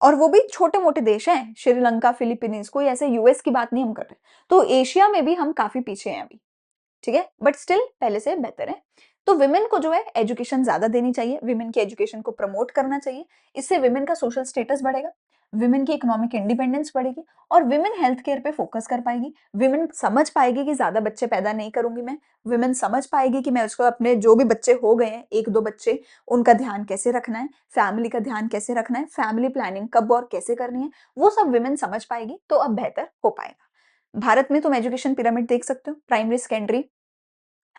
और वो भी छोटे-मोटे देश हैं, श्रीलंका, फिलीपींस, कोई ऐसे यूएस की बात नहीं हम कर रहे। तो एशिया में भी हम काफ़ी पीछे हैं अभी। ठीक है? बट स्टिल पहले से बेहतर है। तो वुमेन को जो है एजुकेशन ज़्यादा देनी चाहिए, वुमेन की एजुकेशन को प्रमोट करना चाहिए। इससे वुमेन का सोशल स्टेटस बढ़ेगा, वुमेन की इकोनॉमिक इंडिपेंडेंस बढ़ेगी और वुमेन हेल्थ केयर पे फोकस कर पाएगी। वुमेन समझ पाएगी कि ज़्यादा बच्चे पैदा नहीं करूँगी मैं। वुमेन समझ पाएगी कि मैं उसको अपने जो भी बच्चे हो गए हैं, 1-2 बच्चे, उनका ध्यान कैसे रखना है, फैमिली का ध्यान कैसे रखना है, फैमिली प्लानिंग कब और कैसे करनी है, वो सब वुमेन समझ पाएगी, तो अब बेहतर हो पाएगा। भारत में तुम एजुकेशन पिरामिड देख सकते हो, primary, secondary,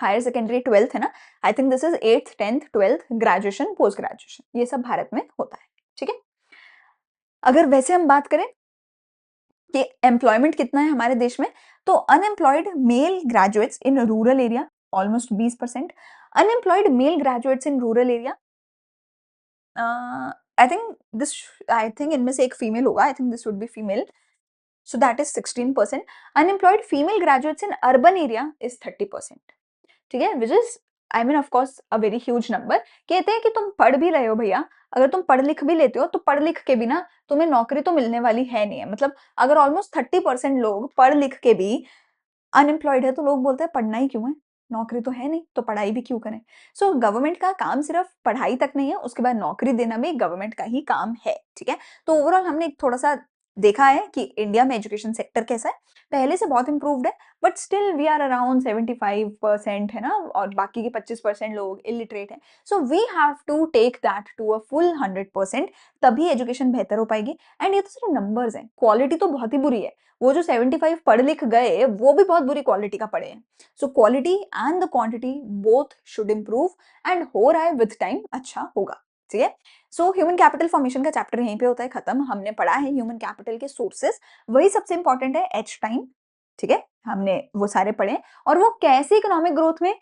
higher secondary, 12th है ना? आई think this is 8th, 10th, 12th, graduation, post graduation, ये सब भारत में होता है, ठीक है? अगर वैसे हम बात करें कि एम्प्लॉयमेंट कितना है हमारे देश में, तो unemployed male graduates in rural area almost 20%, unemployed male graduates in rural area uh, I think this I think इनमें से एक फीमेल होगा, I think this would be female, so that is 16%, unemployed female graduates in urban area is 30%। ठीक है? Which is I mean of course a very huge number. कहते हैं कि तुम पढ़ भी रहे हो भैया, अगर तुम पढ़ लिख भी लेते हो, तो पढ़ लिख के भी ना तुम्हें नौकरी तो मिलने वाली है नहीं है। मतलब अगर ऑलमोस्ट 30% लोग पढ़ लिख के भी अनएम्प्लॉयड है, तो लोग बोलते हैं पढ़ना ही क्यों है? नौकरी तो है नहीं, तो पढ़ाई भी क्यों करें? सो गवर्नमेंट का काम सिर्फ पढ़ाई तक नहीं है, उसके बाद नौकरी देना भी गवर्नमेंट का ही काम है, ठीक है? तो ओवरऑल हमने एक थोड़ा-सा देखा है कि इंडिया में एजुकेशन सेक्टर कैसा है, पहले से बहुत इम्प्रूव्ड है, but still we are around 75% है ना? और बाकी के 25% लोग इलिटरेट हैं। So we have to take that to a full 100%, तभी एजुकेशन बेहतर हो पाएगी। एंड ये तो सिर्फ नंबर्स हैं, क्वालिटी तो बहुत ही बुरी है। वो जो 75 पढ़ लिख गए, वो भी बहुत बुरी क्वालिटी का पढ़े हैं। So quality and the quantity both should improve, and हो रहा है विद टाइम, अच्छा होगा, ठीक है? सो ह्यूमन कैपिटल फॉर्मेशन का चैप्टर यहीं पे होता है खत्म। हमने पढ़ा है ह्यूमन कैपिटल के सोर्सेस, वही सबसे इंपॉर्टेंट है, एच टाइम, ठीक है? हमने वो सारे पढ़े और वो कैसे इकोनॉमिक ग्रोथ में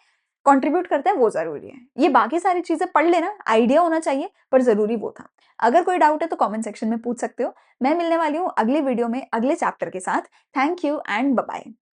कंट्रीब्यूट करता है वो ज़रूरी है। ये बाकी सारी चीज़ें पढ़ लेना, आइडिया होना चाहिए, पर ज़रूरी वो था। अगर कोई डाउट है तो कमेंट सेक्शन में पूछ सकते हो। मैं मिलने वाली हूँ अगली वीडियो में अगले चैप्टर के साथ। Thank you and bye bye.